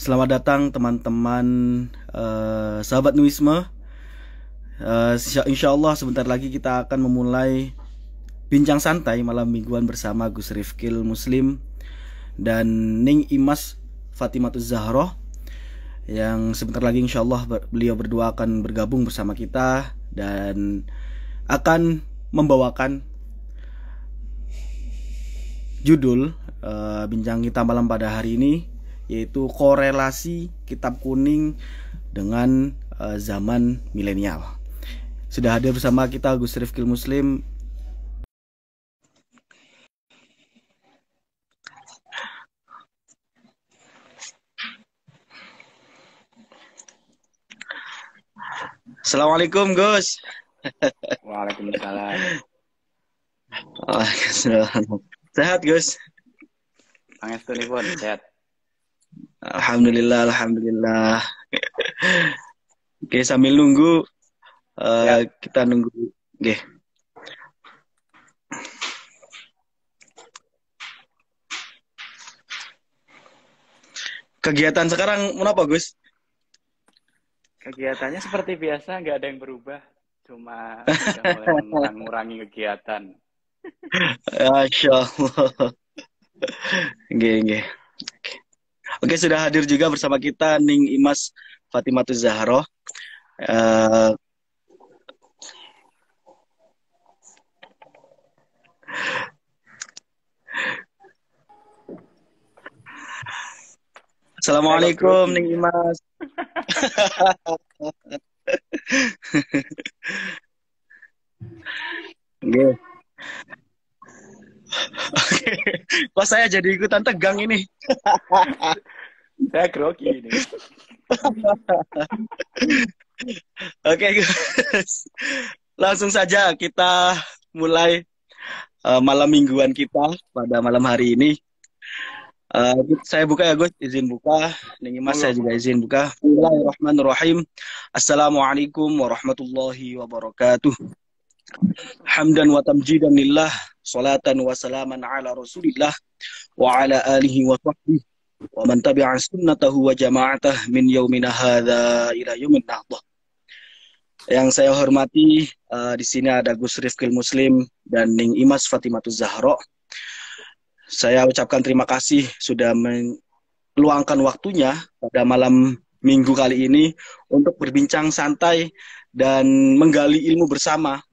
Selamat datang teman-teman sahabat Nuisme. Insya Allah sebentar lagi kita akan memulai bincang santai malam mingguan bersama Gus Rifkil Muslim dan Ning Imas Fatimatuz Zahroh, yang sebentar lagi insya Allah beliau berdua akan bergabung bersama kita dan akan membawakan judul bincang kita malam pada hari ini, yaitu korelasi kitab kuning dengan zaman milenial. Sudah hadir bersama kita Gus Rifkil Muslim. Assalamualaikum Gus. Waalaikumsalam. Sehat Gus? Pangestu pun sehat. Alhamdulillah, alhamdulillah. Oke, sambil nunggu kita nunggu. Oke. Kegiatan sekarang kenapa Gus? Kegiatannya seperti biasa, nggak ada yang berubah. Cuma udah mulai mengurangi kegiatan. Masya Allah. Oke. Oke, sudah hadir juga bersama kita Ning Imas Fatimatuz Zahroh. Assalamualaikum Ning Imas. Oke. Kok saya jadi ikutan tegang ini? Saya grogi ini. Oke, guys. Langsung saja kita mulai malam mingguan kita pada malam hari ini. Saya buka ya Gus, izin buka. Ning Imas saya juga izin buka. Bismillahirrahmanirrahim. Assalamualaikum warahmatullahi wabarakatuh. Hamdan wa tamjidan lillah, salatan wa salaman ala rasulillah wa ala alihi wa sahbihi wa man tabi'a sunnatahu wa jama'atah min yaumina hadza ila yaumin nahdah. Yang saya hormati, di sini ada Gus Rifkil Muslim dan Ning Imas Fatimatuz Zahroh. Saya ucapkan terima kasih sudah meluangkan waktunya pada malam minggu kali ini untuk berbincang santai dan menggali ilmu bersama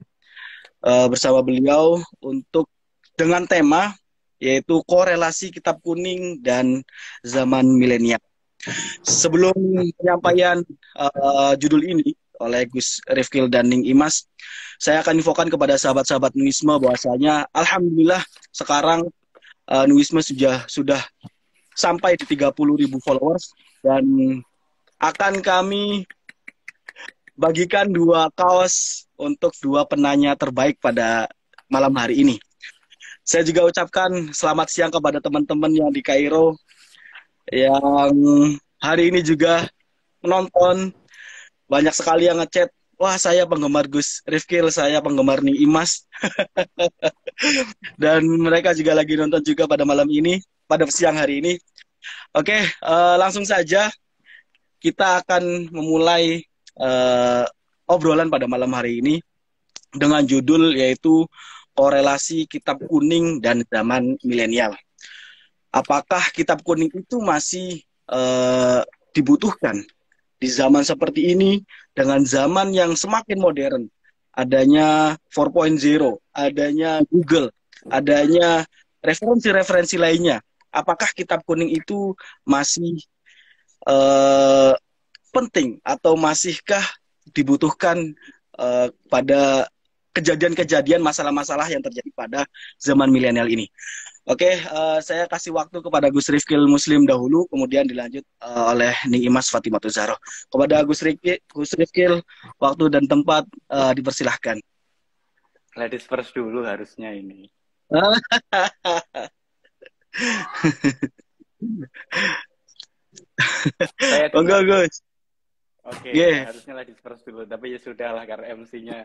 beliau untuk dengan tema yaitu korelasi kitab kuning dan zaman milenial. Sebelum penyampaian judul ini oleh Gus Rifkil dan Ning Imas, saya akan infokan kepada sahabat-sahabat Nuisme bahwasanya alhamdulillah sekarang Nuisme sudah sampai di 30.000 followers dan akan kami bagikan 2 kaos untuk 2 penanya terbaik pada malam hari ini. Saya juga ucapkan selamat siang kepada teman-teman yang di Kairo yang hari ini juga menonton. Banyak sekali yang ngechat, wah saya penggemar Gus Rifkil, saya penggemar Ning Imas. Dan mereka juga lagi nonton juga pada malam ini, pada siang hari ini. Oke, langsung saja kita akan memulai obrolan pada malam hari ini dengan judul yaitu korelasi kitab kuning dan zaman milenial. Apakah kitab kuning itu masih dibutuhkan di zaman seperti ini dengan zaman yang semakin modern, adanya 4.0, adanya Google, adanya referensi-referensi lainnya? Apakah kitab kuning itu masih penting atau masihkah dibutuhkan pada kejadian-kejadian masalah-masalah yang terjadi pada zaman milenial ini? Oke, saya kasih waktu kepada Gus Rifkil Muslim dahulu, kemudian dilanjut oleh Ning Imas Fatimatuz Zahroh. Kepada Gus Rifkil, waktu dan tempat dipersilahkan. Ladies first dulu harusnya ini. Enggak Gus. Oke, harusnya ladies first dulu, tapi ya sudahlah karena MC-nya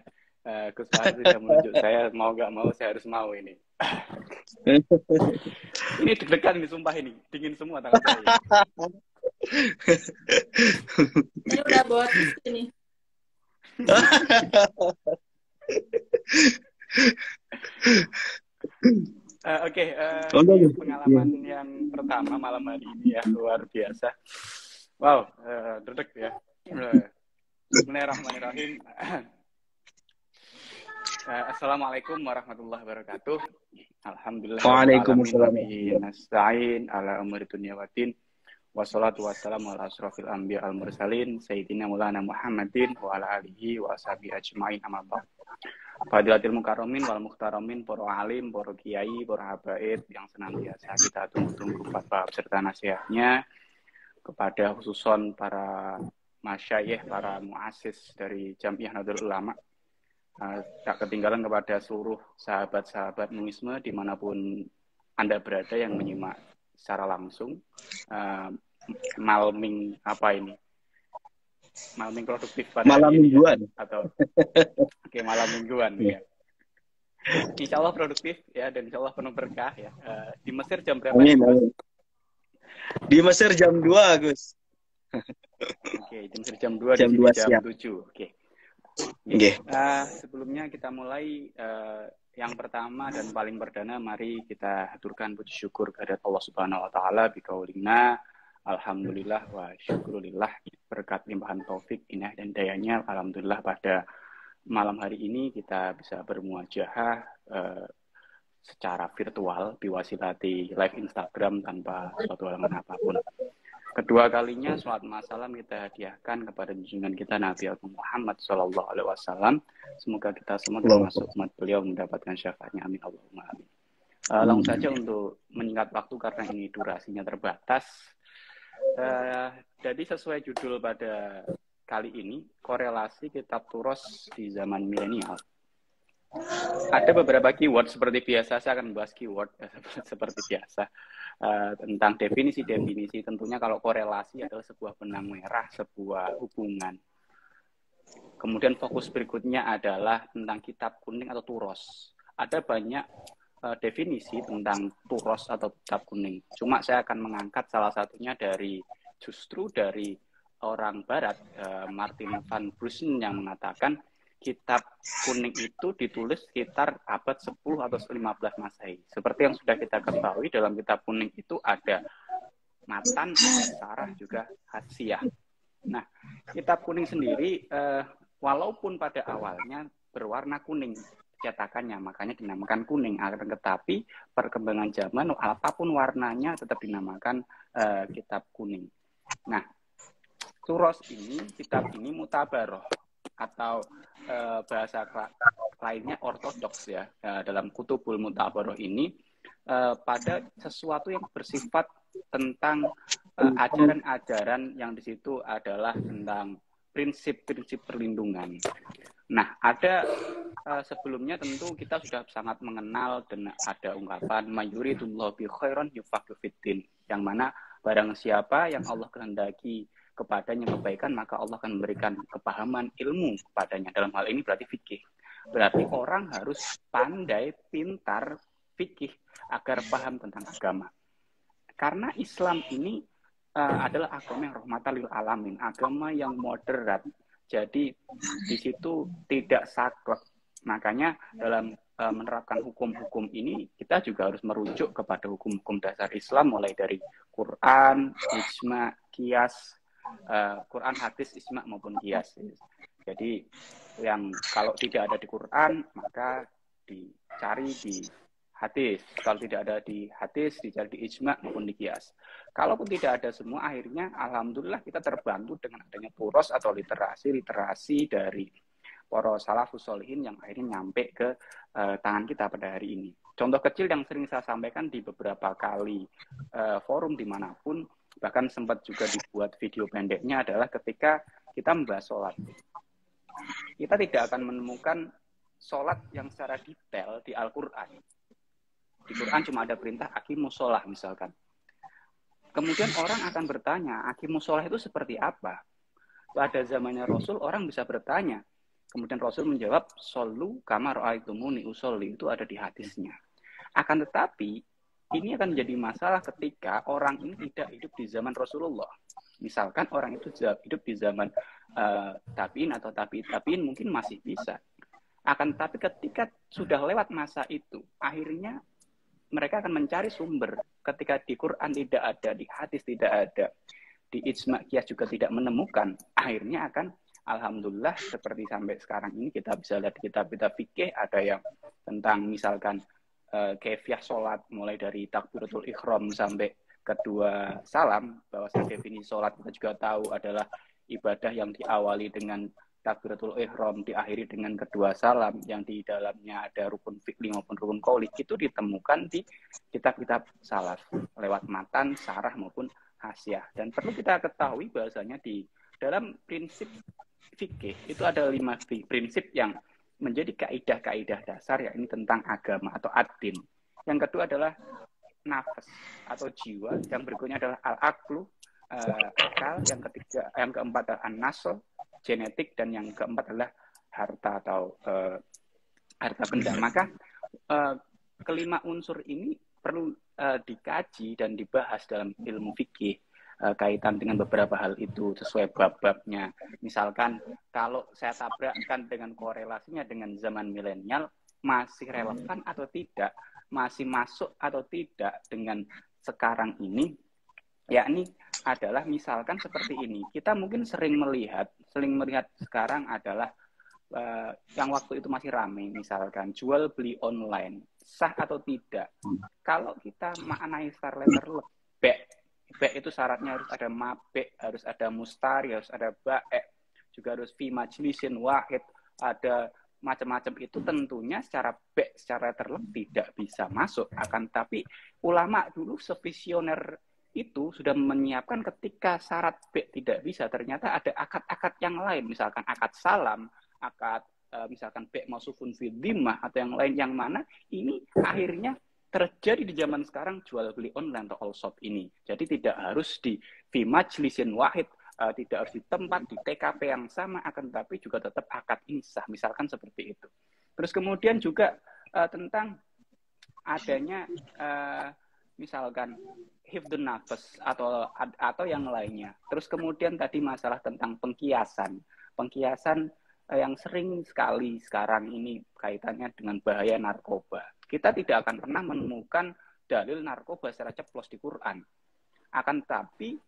Gus Fahri sudah menunjuk saya mau nggak mau saya harus mau ini. Ini deg-degan nih sumpah ini, dingin semua tangan saya. Ini udah buat ini. Oke, ini pengalaman yang pertama malam hari ini ya, luar biasa. Wow, dedek ya. Bismillahirrahmanirrahim. Assalamualaikum warahmatullahi wabarakatuh. Alhamdulillah. Waalaikumsalam. Nasta'in ala umuri dunya waddin. Wassalatu wassalamu ala asrofil anbiya al mursalin sayyidina maulana Muhammadin wa ala alihi wa ashabihi ajmain amma ba'd. Fadilatil mukarramin wal muhtaramin, para alim, para kiai, para habaib yang senantiasa kita tunggu-tunggu fatwa serta nasihatnya, kepada khususon para masyayikh, para muassis dari Jamiah Nahdlatul Ulama, tak ketinggalan kepada seluruh sahabat-sahabat muisme dimanapun Anda berada yang menyimak secara langsung. Malming apa ini? Malming produktif pada malam mingguan ya? Atau oke, malam mingguan ya. Insya Allah produktif ya, dan insya Allah penuh berkah ya. Di Mesir jam berapa? Amin. Di Mesir jam 2, Gus. Oke, di Mesir jam 2, jam di sini 2 jam siang. 7. Oke. Okay. Sebelumnya kita mulai, yang pertama dan paling perdana, mari kita haturkan puji syukur kehadirat Allah Subhanahu wa taala biqaulina alhamdulillah wa syukurillah, berkat limpahan taufik, inayah dan dayanya. Alhamdulillah pada malam hari ini kita bisa bermuajahah secara virtual biwasilati live Instagram tanpa suatu halangan apapun. Kedua kalinya salat masalam kita hadiahkan kepada junjungan kita Nabi Muhammad SAW. Semoga kita semua termasuk umat beliau mendapatkan syafaatnya. Amin Allahumma amin. Langsung saja untuk menyingkat waktu karena ini durasinya terbatas. Jadi sesuai judul pada kali ini, korelasi kitab Turos di zaman milenial. Ada beberapa keyword seperti biasa, saya akan membahas keyword seperti biasa tentang definisi-definisi. Tentunya kalau korelasi adalah sebuah benang merah, sebuah hubungan. Kemudian fokus berikutnya adalah tentang kitab kuning atau Turos. Ada banyak definisi tentang Turos atau kitab kuning. Cuma saya akan mengangkat salah satunya dari orang Barat, Martin van Bussen, yang mengatakan kitab kuning itu ditulis sekitar abad 10 atau 15 Masehi. Seperti yang sudah kita ketahui, dalam kitab kuning itu ada matan, ada sarah, juga hasyiah. Nah, kitab kuning sendiri walaupun pada awalnya berwarna kuning cetakannya, makanya dinamakan kuning. Akan tetapi perkembangan zaman, apapun warnanya tetap dinamakan kitab kuning. Nah, Turos ini, kitab ini mutabaroh atau bahasa lainnya ortodoks ya. Dalam Kutubul Mutabaroh ini pada sesuatu yang bersifat tentang ajaran-ajaran yang di situ adalah tentang prinsip-prinsip perlindungan. Nah, ada sebelumnya tentu kita sudah sangat mengenal dan ada ungkapan mayuridullahu bi khairan yufaqihu fiddin, yang mana barang siapa yang Allah kehendaki kepadanya kebaikan, maka Allah akan memberikan kepahaman ilmu kepadanya. Dalam hal ini berarti fikih. Berarti orang harus pandai, pintar fikih agar paham tentang agama. Karena Islam ini adalah agama yang rahmatan lil alamin, agama yang moderat. Jadi di situ tidak saklek. Makanya dalam menerapkan hukum-hukum ini, kita juga harus merujuk kepada hukum-hukum dasar Islam, mulai dari Quran, ijma, qiyas, Quran, hadis, ijma maupun qiyas. Jadi yang kalau tidak ada di Quran, maka dicari di hadis. Kalau tidak ada di hadis, dicari di ijma maupun di qiyas. Kalaupun tidak ada semua, akhirnya alhamdulillah kita terbantu dengan adanya turos atau literasi dari para salafus sholihin yang akhirnya nyampe ke tangan kita pada hari ini. Contoh kecil yang sering saya sampaikan di beberapa kali forum dimanapun, bahkan sempat juga dibuat video pendeknya, adalah ketika kita membahas sholat. Kita tidak akan menemukan sholat yang secara detail di Al-Quran. Di Quran cuma ada perintah aqimus sholah misalkan. Kemudian orang akan bertanya, aqimus sholah itu seperti apa? Pada zamannya Rasul, orang bisa bertanya. Kemudian Rasul menjawab, shollu kama ra'aitumuni usolli, itu ada di hadisnya. Akan tetapi, ini akan menjadi masalah ketika orang ini tidak hidup di zaman Rasulullah. Misalkan orang itu hidup di zaman tabiin atau tabiin mungkin masih bisa. Akan tetapi ketika sudah lewat masa itu, akhirnya mereka akan mencari sumber. Ketika di Quran tidak ada, di hadis tidak ada, di ijma' qiyas juga tidak menemukan, akhirnya akan alhamdulillah seperti sampai sekarang ini kita bisa lihat di kitab-kitab fikih ada yang tentang misalkan kaifiah sholat mulai dari takbiratul ihram sampai kedua salam, bahwa definisi sholat kita juga tahu adalah ibadah yang diawali dengan takbiratul ihram, diakhiri dengan kedua salam, yang di dalamnya ada rukun fikih maupun rukun qauli, itu ditemukan di kitab-kitab salaf lewat matan, sarah maupun hasyiah. Dan perlu kita ketahui bahwasanya di dalam prinsip fikih itu ada 5 prinsip yang menjadi kaidah-kaidah dasar, yakni tentang agama atau ad-din. Yang kedua adalah nafas atau jiwa, yang berikutnya adalah al-aqlu, akal, yang keempat adalah an-nasl, genetik, dan yang keempat adalah harta atau harta benda. Maka kelima unsur ini perlu dikaji dan dibahas dalam ilmu fikih kaitan dengan beberapa hal itu sesuai bab-babnya. Misalkan kalau saya tabrakkan dengan korelasinya dengan zaman milenial, masih relevan atau tidak, masih masuk atau tidak dengan sekarang ini, yakni adalah misalkan seperti ini. Kita mungkin sering melihat sekarang adalah yang waktu itu masih ramai, misalkan jual beli online, sah atau tidak. Kalau kita maknai star letter be itu syaratnya harus ada mabe, harus ada mustari, harus ada bae, juga harus fi majlisin wahid, ada macam-macam itu, tentunya secara letter tidak bisa masuk. Akan tapi ulama dulu sevisioner itu sudah menyiapkan ketika syarat B tidak bisa, ternyata ada akad-akad yang lain, misalkan akad salam, akad misalkan B mausufun fi dhimmah atau yang lain, yang mana ini akhirnya terjadi di zaman sekarang jual beli online atau all shop ini. Jadi tidak harus di fi majlisin wahid, tidak harus di tempat, di TKP yang sama, akan tetapi juga tetap akad ini sah, misalkan seperti itu. Terus kemudian juga tentang adanya misalkan hifdun nafas atau yang lainnya. Terus kemudian tadi masalah tentang pengkiasan yang sering sekali sekarang ini kaitannya dengan bahaya narkoba. Kita tidak akan pernah menemukan dalil narkoba secara ceplos di Quran. Akan tapi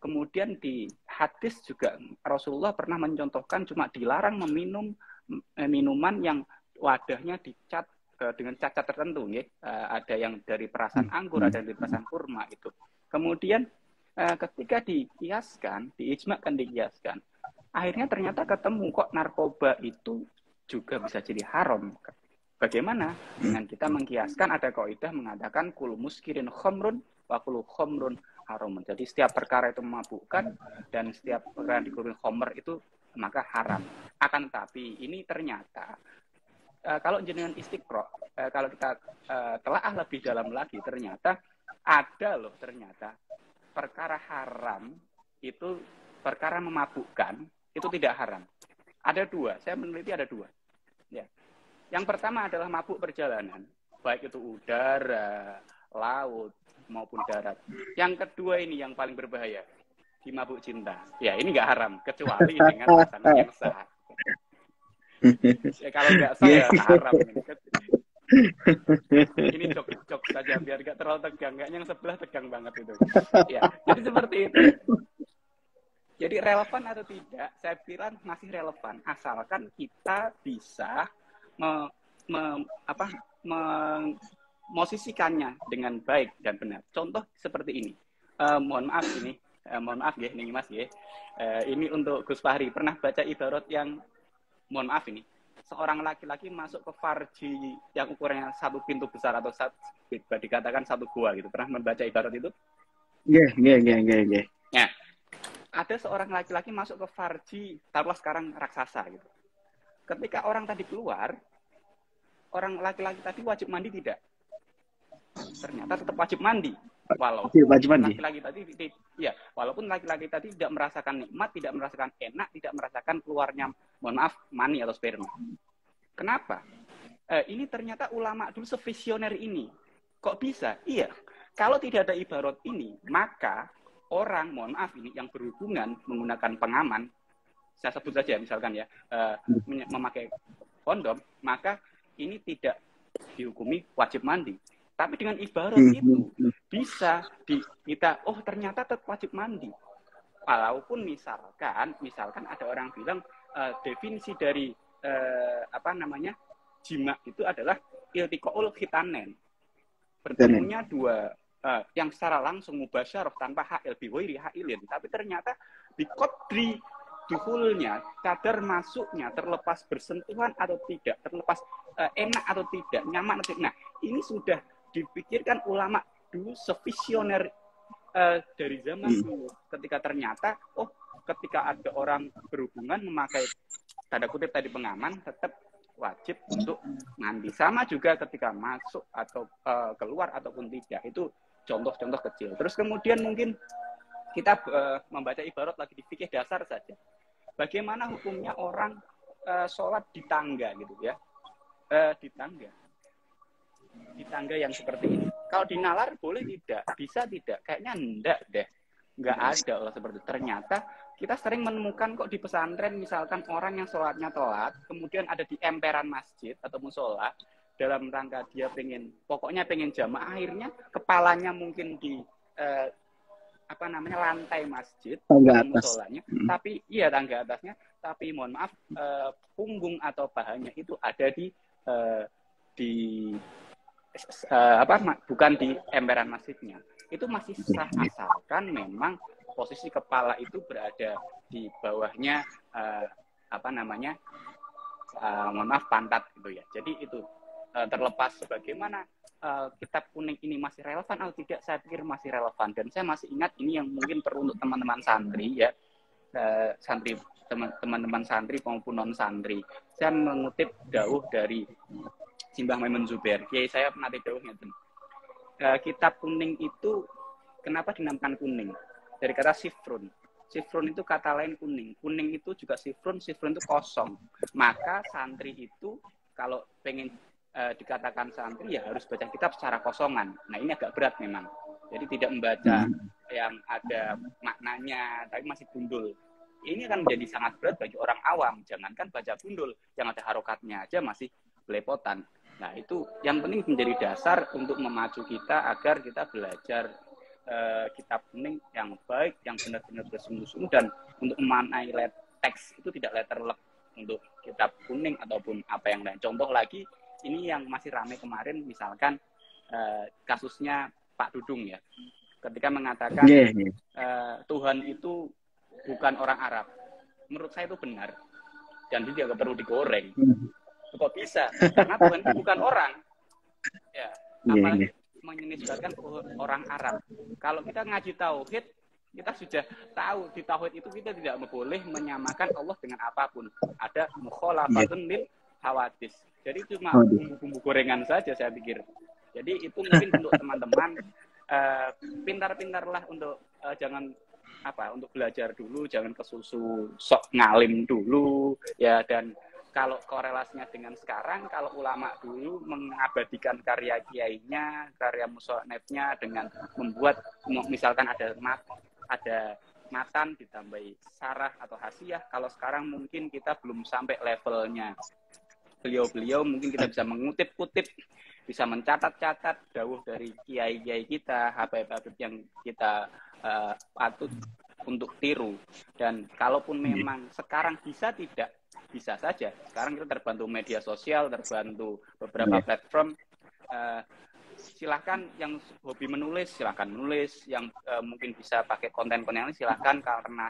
kemudian di hadis juga Rasulullah pernah mencontohkan cuma dilarang meminum minuman yang wadahnya dicat dengan cacat tertentu, ya. Ada yang dari perasan anggur, ada yang dari perasan kurma itu. Kemudian ketika dikiaskan, dikiaskan, akhirnya ternyata ketemu kok narkoba itu juga bisa jadi haram. Bagaimana? Dengan kita mengkiaskan, ada kaidah mengatakan kul muskirin khamrun wa kul khamrun haram. Jadi setiap perkara itu memabukkan dan setiap perkara yang dikumpulkan khamr itu maka haram. Akan tapi ini ternyata kalau jenengan istiqro, kalau kita telaah lebih dalam lagi, ternyata ada loh ternyata perkara haram itu, perkara memabukkan itu tidak haram. Ada 2, saya meneliti ada 2. Ya. Yang pertama adalah mabuk perjalanan, baik itu udara, laut, maupun darat. Yang kedua ini yang paling berbahaya, di mabuk cinta. Ya ini nggak haram, kecuali dengan pasangan yang sah. Ya, kalau nggak sah ya haram. Ini jok saja biar nggak terlalu tegang. Kayaknya yang sebelah tegang banget itu. Ya, jadi seperti itu. Jadi relevan atau tidak, saya bilang masih relevan, asalkan kita bisa memosisikannya dengan baik dan benar. Contoh seperti ini. Mohon maaf ya, nih Mas ya. Ini untuk Gus Fahri, pernah baca ibarat yang, mohon maaf ini, seorang laki-laki masuk ke farji yang ukurannya 1 pintu besar atau dikatakan 1 gua gitu. Pernah membaca ibarat itu? Iya. Ya. Ada seorang laki-laki masuk ke farji, taruhlah sekarang raksasa gitu. Ketika orang tadi keluar, orang laki-laki tadi wajib mandi tidak? Ternyata tetap wajib mandi. Walaupun laki-laki tadi tidak merasakan nikmat, tidak merasakan enak, tidak merasakan keluarnya, mohon maaf, mani atau sperma. Kenapa? Ini ternyata ulama dulu sevisioner ini. Kok bisa? Iya. Kalau tidak ada ibarat ini, maka orang, mohon maaf ini, yang berhubungan menggunakan pengaman, saya sebut saja misalkan ya, memakai kondom, maka ini tidak dihukumi wajib mandi. Tapi dengan ibarat itu bisa kita, oh ternyata tetap wajib mandi. Walaupun misalkan ada orang bilang definisi dari jima itu adalah iltiqaul khitanen, bertemunya dua yang secara langsung mubasyarah tanpa ha'il biwairi ha'ilin, tapi ternyata biqadri duhulnya, kadar masuknya, terlepas bersentuhan atau tidak, terlepas enak atau tidak, nyaman atau tidak. Nah, ini sudah dipikirkan ulama dulu sevisioner dari zaman dulu, ketika ternyata ketika ada orang berhubungan memakai tanda kutip tadi pengaman, tetap wajib untuk mandi. Sama juga ketika masuk atau keluar ataupun tidak. Itu contoh-contoh kecil. Terus kemudian mungkin kita membaca ibarat lagi di fikih dasar saja. Bagaimana hukumnya orang sholat di tangga gitu ya? Di tangga yang seperti ini. Kalau di nalar boleh tidak? Bisa tidak? Kayaknya enggak deh. Enggak ada Allah seperti itu. Ternyata kita sering menemukan kok di pesantren misalkan orang yang sholatnya telat, kemudian ada di emperan masjid atau musola, dalam rangka dia pokoknya pengen jamaah, akhirnya kepalanya mungkin di lantai masjid tangga atau atas. musolanya, tapi iya tangga atasnya, tapi mohon maaf punggung atau pahanya itu ada bukan di emperan masjidnya. Itu masih sah asalkan memang posisi kepala itu berada di bawahnya mohon maaf pantat gitu ya. Jadi itu terlepas bagaimana kitab kuning ini masih relevan atau tidak, saya pikir masih relevan, dan saya masih ingat ini yang mungkin perlu untuk teman-teman santri ya, teman-teman santri maupun non santri. Saya mengutip dawuh dari Simbah Maimun Zubair, kiai saya pernah dawuhnya tuh. Kitab kuning itu kenapa dinamakan kuning? Dari kata sifrun. Sifrun itu kata lain kuning. Kuning itu juga sifrun itu kosong. Maka santri itu kalau pengen dikatakan santri ya harus baca kitab secara kosongan. Nah ini agak berat memang. Jadi tidak membaca yang ada maknanya, tapi masih gundul. Ini akan menjadi sangat berat bagi orang awam. Jangankan baca gundul, yang ada harokatnya aja masih belepotan. Nah itu yang penting menjadi dasar untuk memacu kita agar kita belajar kitab kuning yang baik, yang benar-benar bersungguh-sungguh, dan untuk memaknai teks itu tidak letterlek untuk kitab kuning ataupun apa yang lain. Contoh lagi, ini yang masih ramai kemarin, misalkan kasusnya Pak Dudung ya, ketika mengatakan Tuhan itu bukan orang Arab. Menurut saya itu benar, dan itu tidak perlu digoreng. Kok bisa? Karena Tuhan itu bukan orang. Ya, apalagi menisbatkan orang Arab. Kalau kita ngaji tauhid, kita sudah tahu di tauhid itu kita tidak boleh menyamakan Allah dengan apapun. Ada mukhalafatun lil hawadis. Jadi cuma bumbu-bumbu gorengan saja saya pikir. Jadi itu mungkin untuk teman-teman pintar-pintarlah untuk jangan untuk belajar dulu, jangan kesusu sok ngalim dulu ya. Dan kalau korelasinya dengan sekarang, kalau ulama dulu mengabadikan karya kiainya, karya musonefnya dengan membuat misalkan ada matan ditambahi sarah atau hasiah. Kalau sekarang mungkin kita belum sampai levelnya beliau mungkin kita bisa mengutip-kutip, bisa mencatat-catat dawuh dari kiai-kiai kita, habib-habib yang kita patut untuk tiru. Dan kalaupun memang sekarang bisa saja. Sekarang kita terbantu media sosial, terbantu beberapa platform. Silahkan yang hobi menulis, silahkan menulis. Yang mungkin bisa pakai konten-konten ini, silahkan. Karena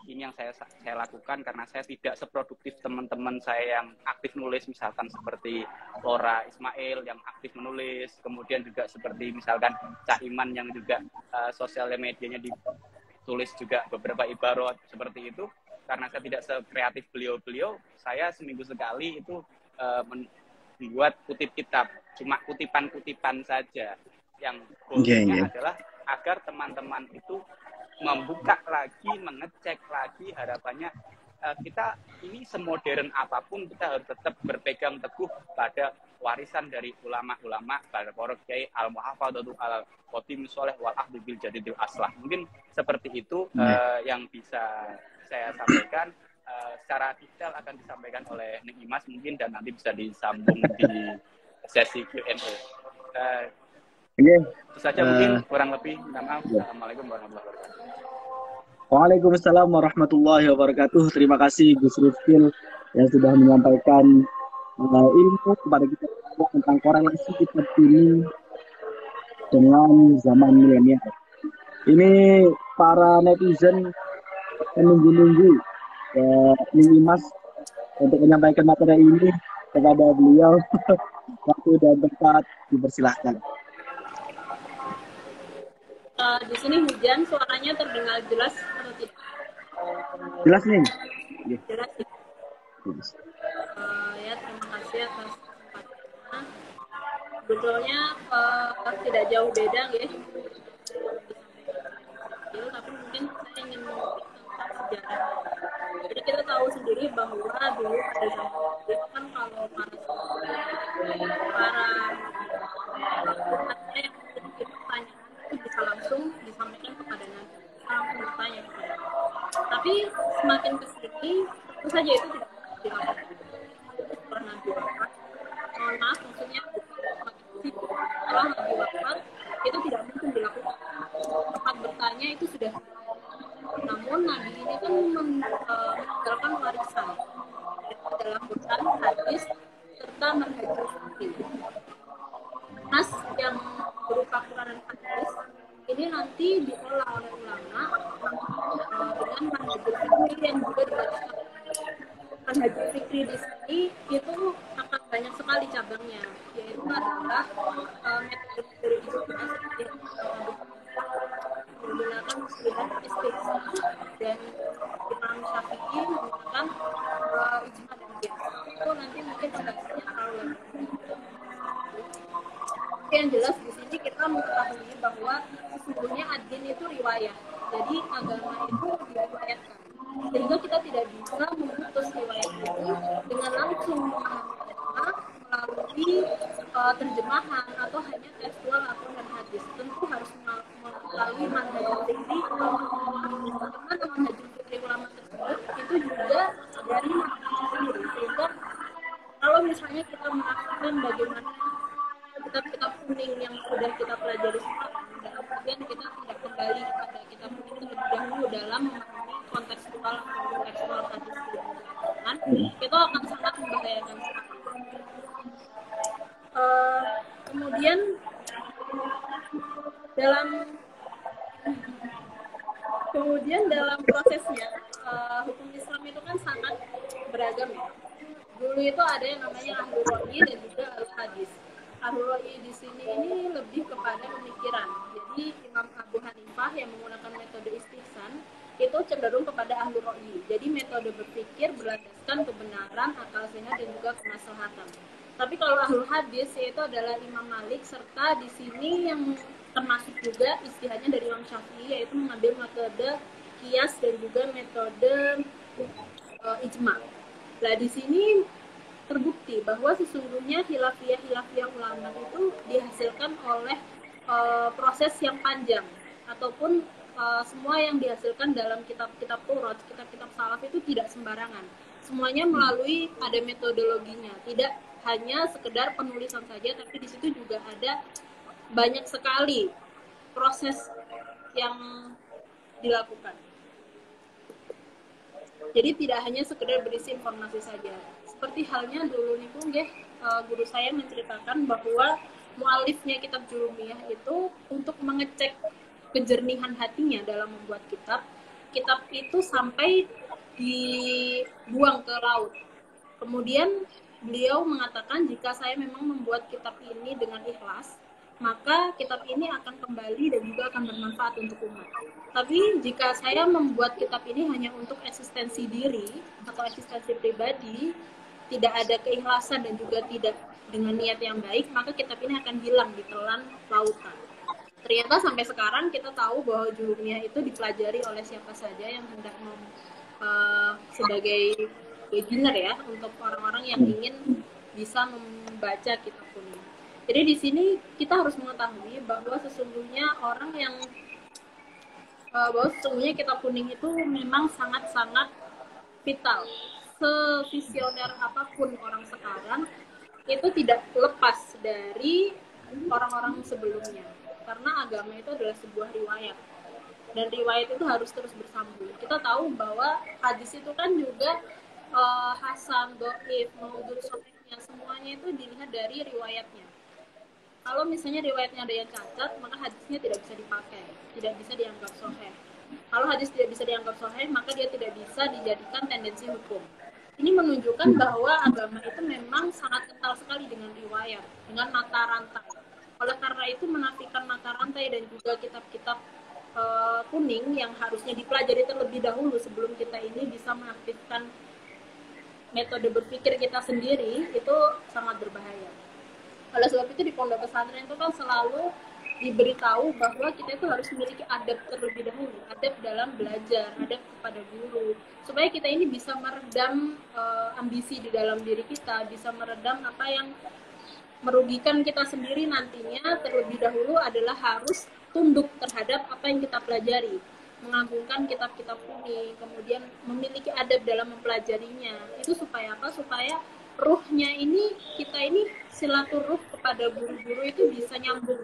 ini yang saya lakukan karena saya tidak seproduktif teman-teman saya yang aktif nulis, misalkan seperti Laura Ismail yang aktif menulis, kemudian juga seperti misalkan Cak Iman yang juga sosial medianya ditulis juga beberapa ibarat seperti itu. Karena saya tidak sekreatif beliau-beliau, saya seminggu sekali itu membuat kutip kitab, cuma kutipan-kutipan saja. Yang goalnya adalah agar teman-teman itu membuka lagi, mengecek lagi, harapannya kita ini semodern apapun kita harus tetap berpegang teguh pada warisan dari ulama-ulama, pada para kiai al-muhafadzatu al qadim sholeh wal ahdu bil jadidil aslah. Mungkin seperti itu yang bisa saya sampaikan. Secara detail akan disampaikan oleh Ning Imas mungkin, dan nanti bisa disambung di sesi Q&A. Itu saja mungkin, kurang lebih. Minta maaf. Assalamualaikum warahmatullahi wabarakatuh. Waalaikumsalam warahmatullahi wabarakatuh. Terima kasih Gus Rifkil yang sudah menyampaikan ilmu kepada kita tentang korelasi kitab ini dengan zaman milenial. Ini para netizen menunggu-nunggu Ning Imas untuk menyampaikan materi ini kepada beliau. Waktu dan tempat dipersilahkan. Di sini hujan, suaranya terdengar jelas atau tidak? Jelas nih. Jelas. Ya, terima kasih atas kesempatannya. Sebetulnya tidak jauh beda ya. Tapi mungkin saya ingin mengutip tentang sejarah. Jadi kita tahu sendiri bahwa dulu pada zaman itu kan kalau para umatnya yang memiliki pertanyaan itu bisa langsung disampaikan kepada Nabi, langsung bertanya kepada Nabi. Tapi semakin kesini, tentu saja itu tidak dilakukan. Setelah Nabi wafat, mohon maaf maksudnya semakin kesini, setelah Nabi wafat itu tidak mungkin dilakukan. Tempat bertanya itu sudah. Namun Nabi ini kan meninggalkan warisan dalam Quran, hadis, serta manhajul fikih. Nas yang berupa Quran dan hadis ini nanti diolah oleh ulama dengan manhajul fikih yang juga diwariskan. Manhajul fikih di sini itu akan banyak sekali cabangnya, yaitu adalah metode menggunakan istilah dan Imam Syafi'i menggunakan ijma dan qiyas. Itu nanti mungkin pembahasannya terlalu lama. Yang jelas di sini kita mengetahui bahwa sesungguhnya ad-din itu riwayat. Jadi agama itu diriwayatkan. Sehingga kita tidak bisa memutus riwayat itu dengan langsung memahami agama melalui terjemahan atau hanya tekstual Al-Quran dan hadis. Tentu harus melalui manhajul fikih. Bagaimana manhajul fikih ulama tersebut itu juga dari manhaj sendiri. Sehingga kalau misalnya kita menafsirkan bagaimana kitab-kitab kuning yang sudah kita pelajari semalam, dan kemudian kita tidak kembali kepada kitab kuning terlebih dahulu dalam memahami kontekstual hadis dan itu akan sangat membahayakan sekali. Kemudian dalam prosesnya hukum Islam itu kan sangat beragam ya. Dulu itu ada yang namanya ahlul ra'yi dan juga ahlul hadis. Ahlul ra'yi di sini ini lebih kepada pemikiran. Jadi Imam Abu Hanifah yang menggunakan metode istihsan itu cenderung kepada ahlul ra'yi. Jadi metode berpikir berlandaskan kebenaran, akal sehat dan juga kemaslahatan. Tapi kalau ahlul hadis yaitu adalah Imam Malik, serta di sini yang termasuk juga istihadnya dari Imam Syafi'i, yaitu mengambil metode qiyas dan juga metode ijma. Nah di sini terbukti bahwa sesungguhnya khilafiyah ulama itu dihasilkan oleh proses yang panjang, ataupun semua yang dihasilkan dalam kitab-kitab Taurat, kitab-kitab salaf itu tidak sembarangan. Semuanya melalui ada metodologinya, tidak hanya sekedar penulisan saja, tapi di situ juga ada banyak sekali proses yang dilakukan. Jadi tidak hanya sekedar berisi informasi saja. Seperti halnya dulu nih Bung, guru saya menceritakan bahwa mualifnya kitab Julumiyah itu untuk mengecek kejernihan hatinya dalam membuat kitab itu sampai dibuang ke laut. Kemudian beliau mengatakan jika saya memang membuat kitab ini dengan ikhlas, maka kitab ini akan kembali dan juga akan bermanfaat untuk umat. Tapi jika saya membuat kitab ini hanya untuk eksistensi diri atau eksistensi pribadi, tidak ada keikhlasan dan juga tidak dengan niat yang baik, maka kitab ini akan hilang di telan lautan. Ternyata sampai sekarang kita tahu bahwa Julumiyah itu dipelajari oleh siapa saja yang hendak sebagai beginner ya, untuk orang-orang yang ingin bisa membaca kitab kuning. Jadi di sini kita harus mengetahui bahwa sesungguhnya kitab kuning itu memang sangat-sangat vital. Sevisioner apapun orang sekarang, itu tidak lepas dari orang-orang sebelumnya. Karena agama itu adalah sebuah riwayat. Dan riwayat itu harus terus bersambung. Kita tahu bahwa hadis itu kan juga Hasan, Dhaif, Maudhu, Sahihnya, semuanya itu dilihat dari riwayatnya. Kalau misalnya riwayatnya ada yang cacat, maka hadisnya tidak bisa dipakai, tidak bisa dianggap sahih. Kalau hadis tidak bisa dianggap sahih, maka dia tidak bisa dijadikan tendensi hukum. Ini menunjukkan bahwa agama itu memang sangat kental sekali dengan riwayat, dengan mata rantai. Oleh karena itu menafikan mata rantai dan juga kitab-kitab kuning yang harusnya dipelajari terlebih dahulu sebelum kita ini bisa mengaktifkan metode berpikir kita sendiri, itu sangat berbahaya. Oleh sebab itu di pondok pesantren itu kan selalu diberitahu bahwa kita itu harus memiliki adab terlebih dahulu, adab dalam belajar, adab kepada guru, supaya kita ini bisa meredam ambisi di dalam diri kita, bisa meredam apa yang merugikan kita sendiri nantinya. Terlebih dahulu adalah harus tunduk terhadap apa yang kita pelajari, mengagungkan kitab-kitab kuning, kemudian memiliki adab dalam mempelajarinya. Itu supaya apa? Supaya ruhnya ini, kita ini silaturruh kepada guru-guru itu bisa nyambung.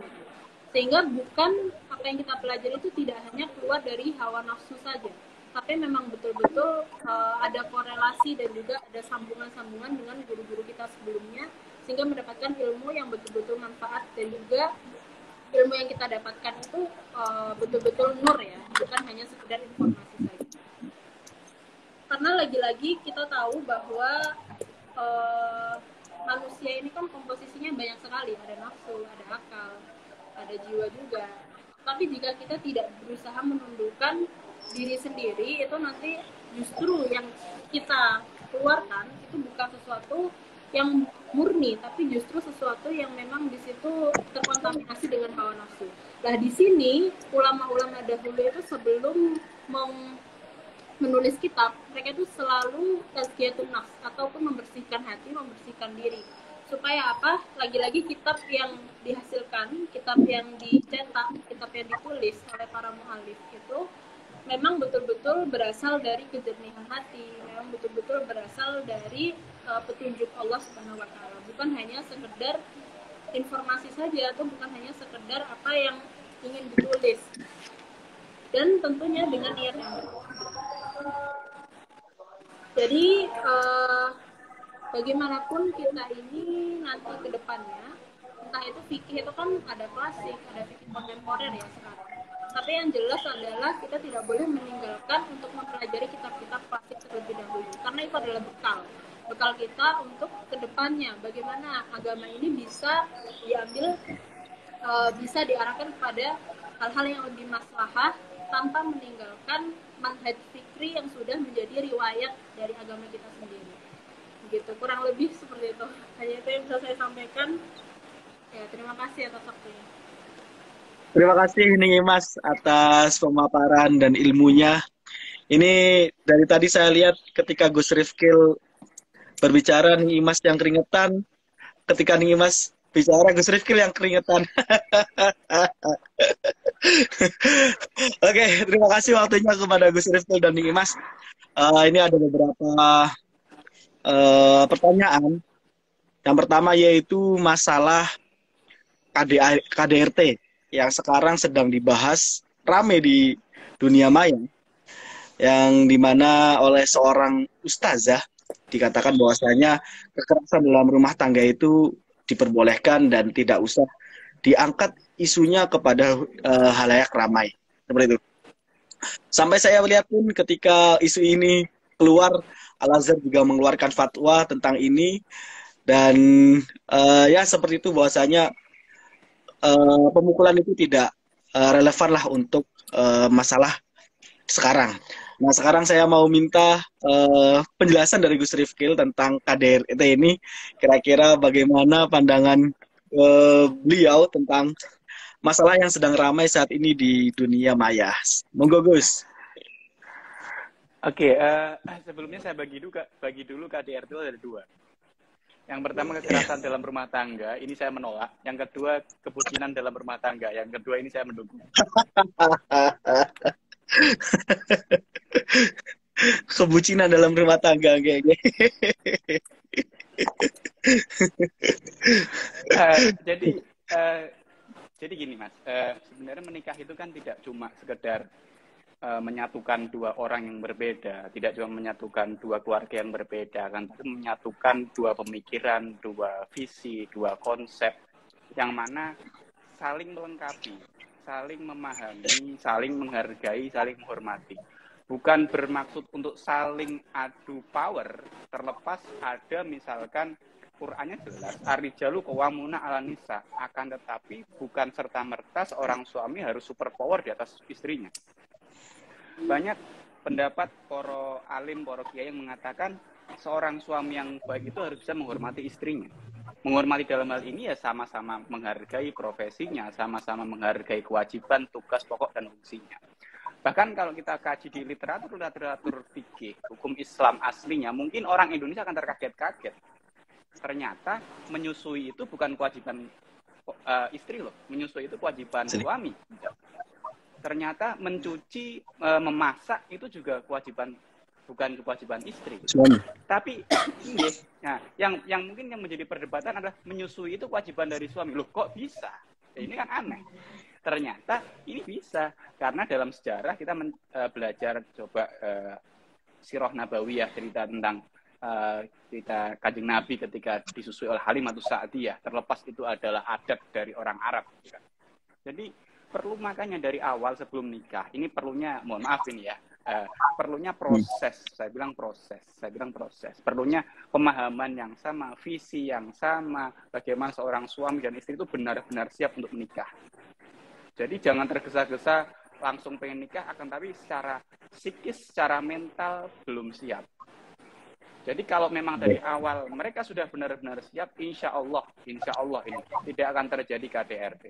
Sehingga bukan apa yang kita pelajari itu tidak hanya keluar dari hawa nafsu saja, tapi memang betul-betul ada korelasi dan juga ada sambungan-sambungan dengan guru-guru kita sebelumnya, sehingga mendapatkan ilmu yang betul-betul manfaat, dan juga ilmu yang kita dapatkan itu betul-betul nur ya, bukan hanya sekedar informasi saja. Karena lagi-lagi kita tahu bahwa manusia ini kan komposisinya banyak sekali, ada nafsu, ada akal, ada jiwa juga. Tapi jika kita tidak berusaha menundukkan diri sendiri, itu nanti justru yang kita keluarkan itu bukan sesuatu yang murni, tapi justru sesuatu yang memang di situ terkontaminasi dengan hawa nafsu. Nah di sini ulama-ulama dahulu itu sebelum mau menulis kitab, mereka itu selalu tazkiyatun nafs, ataupun membersihkan hati, membersihkan diri. Supaya apa? Lagi-lagi kitab yang dihasilkan, kitab yang dicetak, kitab yang ditulis oleh para mu'allif itu memang betul-betul berasal dari kejernihan hati, memang betul-betul berasal dari petunjuk Allah Subhanahu wa taala, bukan hanya sekedar informasi saja, atau bukan hanya sekedar apa yang ingin ditulis, dan tentunya dengan niat yang baik. Jadi bagaimanapun kita ini nanti ke depannya, entah itu fikih itu kan ada klasik, ada fikih kontemporer ya sekarang. Tapi yang jelas adalah kita tidak boleh meninggalkan untuk mempelajari kitab-kitab klasik terlebih dahulu, karena itu adalah bekal kita untuk kedepannya, bagaimana agama ini bisa diambil, bisa diarahkan kepada hal-hal yang lebih maslahah tanpa meninggalkan manhaj fikri yang sudah menjadi riwayat dari agama kita sendiri. Begitu, kurang lebih seperti itu. Hanya itu yang bisa saya sampaikan. Ya, terima kasih atas waktunya. Terima kasih Ning Imas atas pemaparan dan ilmunya. Ini dari tadi saya lihat ketika Gus Rifkil berbicara, Ning Imas yang keringetan. Ketika Ning Imas bicara, Gus Rifkil yang keringetan. Oke, terima kasih waktunya kepada Gus Rifkil dan Ning Imas. Ini ada beberapa pertanyaan. Yang pertama yaitu masalah KDRT yang sekarang sedang dibahas rame di dunia maya, yang dimana oleh seorang ustazah dikatakan bahwasanya kekerasan dalam rumah tangga itu diperbolehkan dan tidak usah diangkat isunya kepada halayak ramai, seperti itu. Sampai saya melihat pun ketika isu ini keluar, Al-Azhar juga mengeluarkan fatwa tentang ini, dan ya seperti itu, bahwasanya pemukulan itu tidak relevan lah untuk masalah sekarang. Nah, sekarang saya mau minta penjelasan dari Gus Rifkil tentang KDRT ini. Kira-kira bagaimana pandangan beliau tentang masalah yang sedang ramai saat ini di dunia maya. Monggo Gus. Oke, sebelumnya saya bagi dulu KDRT itu ada dua. Yang pertama kekerasan dalam rumah tangga, ini saya menolak. Yang kedua kebucinan dalam rumah tangga, yang kedua ini saya mendukung. Kebucinan dalam rumah tangga kayaknya. Jadi jadi gini Mas, sebenarnya menikah itu kan tidak cuma sekedar menyatukan dua orang yang berbeda, tidak cuma menyatukan dua keluarga yang berbeda, kan, tapi menyatukan dua pemikiran, dua visi, dua konsep, yang mana saling melengkapi, saling memahami, saling menghargai, saling menghormati. Bukan bermaksud untuk saling adu power, terlepas ada misalkan Qur'annya jelas, ar-rijalu qawwamuna 'alan nisa, akan tetapi bukan serta-merta seorang suami harus super power di atas istrinya. Banyak pendapat para alim, para kiai yang mengatakan seorang suami yang baik itu harus bisa menghormati istrinya. Menghormati dalam hal ini ya sama-sama menghargai profesinya, sama-sama menghargai kewajiban, tugas pokok dan fungsinya. Bahkan kalau kita kaji di literatur fikih, hukum Islam aslinya, mungkin orang Indonesia akan terkaget-kaget. Ternyata menyusui itu bukan kewajiban istri loh, menyusui itu kewajiban suami. Ternyata mencuci, memasak itu juga bukan kewajiban istri. Suami. Tapi nah, yang mungkin yang menjadi perdebatan adalah menyusui itu kewajiban dari suami. Loh kok bisa? Ya, ini kan aneh. Ternyata ini bisa karena dalam sejarah kita belajar coba Sirah Nabawiyah, cerita tentang cerita Kanjeng Nabi ketika disusui oleh Halimatus Sa'diyah, terlepas itu adalah adat dari orang Arab. Jadi perlu makanya dari awal sebelum nikah, ini perlunya, mohon maaf ini ya, perlunya proses, saya bilang proses, perlunya pemahaman yang sama, visi yang sama, bagaimana seorang suami dan istri itu benar-benar siap untuk menikah. Jadi jangan tergesa-gesa langsung pengen nikah, akan tapi secara psikis, secara mental belum siap. Jadi kalau memang dari awal mereka sudah benar-benar siap, insya Allah ini tidak akan terjadi KDRT.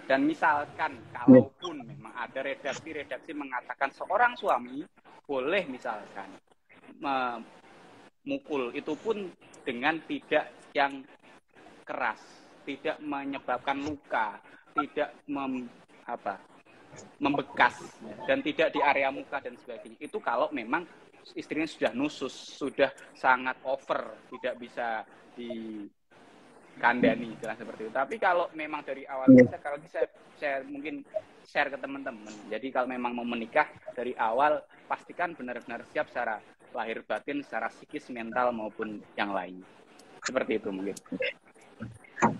Dan misalkan, kalaupun memang ada redaksi mengatakan seorang suami boleh misalkan memukul, itu pun dengan tidak yang keras, tidak menyebabkan luka, tidak membekas, dan tidak di area muka dan sebagainya. Itu kalau memang istrinya sudah nusus, sudah sangat over, tidak bisa kandani, jelas seperti itu. Tapi kalau memang dari awal kalau saya mungkin share ke teman-teman. Jadi kalau memang mau menikah dari awal, pastikan benar-benar siap secara lahir batin, secara psikis, mental maupun yang lain. Seperti itu mungkin.